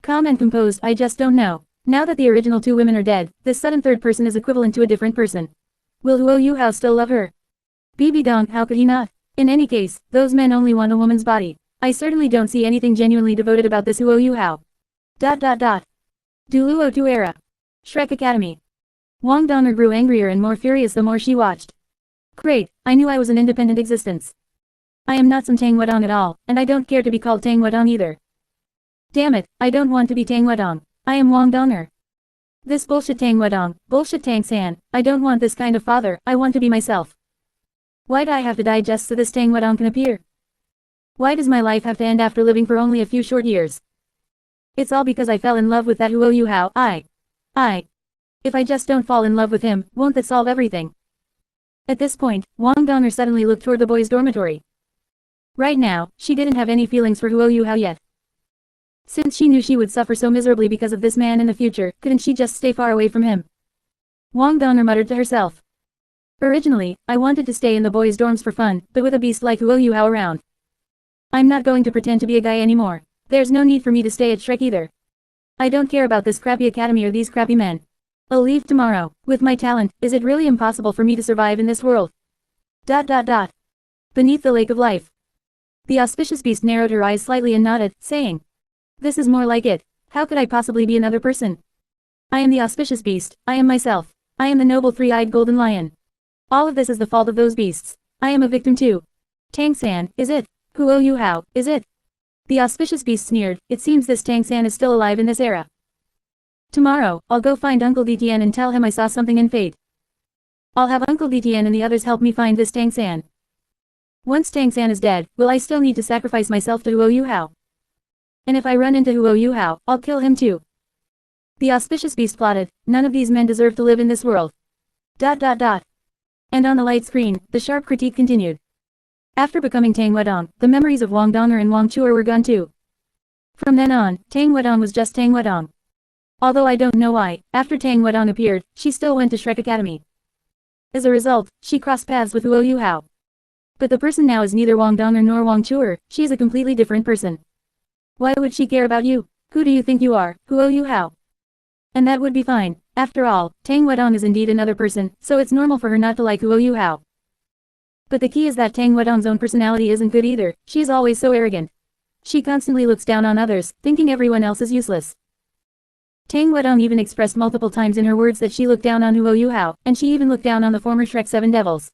Calm and composed, I just don't know. Now that the original two women are dead, this sudden third person is equivalent to a different person. Will Huo Yuhao still love her? Bibi Dong, how could he not? In any case, those men only want a woman's body. I certainly don't see anything genuinely devoted about this Huo Yuhao. ... Duluo 2 era. Shrek Academy. Wang Dong'er grew angrier and more furious the more she watched. Great, I knew I was an independent existence. I am not some Tang Wedong at all, and I don't care to be called Tang Wedong either. Damn it, I don't want to be Tang Wedong. I am Wang Dong'er. This bullshit Tang Wedong, bullshit Tang San, I don't want this kind of father, I want to be myself. Why'd I have to die just so this Tang Wedong can appear? Why does my life have to end after living for only a few short years? It's all because I fell in love with that Huo Yuhao. If I just don't fall in love with him, won't that solve everything? At this point, Wang Dong'er suddenly looked toward the boys' dormitory. Right now, she didn't have any feelings for Huo Yuhao yet. Since she knew she would suffer so miserably because of this man in the future, couldn't she just stay far away from him? Wang Dong'er muttered to herself. Originally, I wanted to stay in the boys' dorms for fun, but with a beast like Huo Yuhao around. I'm not going to pretend to be a guy anymore. There's no need for me to stay at Shrek either. I don't care about this crappy academy or these crappy men. I'll leave tomorrow. With my talent, is it really impossible for me to survive in this world? ... Beneath the lake of life. The auspicious beast narrowed her eyes slightly and nodded, saying, "This is more like it. How could I possibly be another person? I am the auspicious beast, I am myself. I am the noble three-eyed golden lion. All of this is the fault of those beasts. I am a victim too. Tang San, is it? Huo Yuhao, is it?" The auspicious beast sneered. It seems this Tang San is still alive in this era. Tomorrow, I'll go find Uncle Dtn and tell him I saw something in fate. I'll have Uncle Dtn and the others help me find this Tang San. Once Tang San is dead, will I still need to sacrifice myself to Huo Yuhao? And if I run into Huo Yuhao, I'll kill him too. The auspicious beast plotted, none of these men deserve to live in this world. ... And on the light screen, the sharp critique continued. After becoming Tang Wedong, the memories of Wang Dong'er and Wang Chuer were gone too. From then on, Tang Wedong was just Tang Wedong. Although I don't know why, after Tang Wedong appeared, she still went to Shrek Academy. As a result, she crossed paths with Huo Yuhao. But the person now is neither Wang Donger nor Wang Chuer, she is a completely different person. Why would she care about you? Who do you think you are, Huo Yuhao? And that would be fine. After all, Tang Wedong is indeed another person, so it's normal for her not to like Huo Yuhao. But the key is that Tang Wedong's own personality isn't good either, she is always so arrogant. She constantly looks down on others, thinking everyone else is useless. Tang Wedong even expressed multiple times in her words that she looked down on Huo Yuhao, and she even looked down on the former Shrek 7 devils.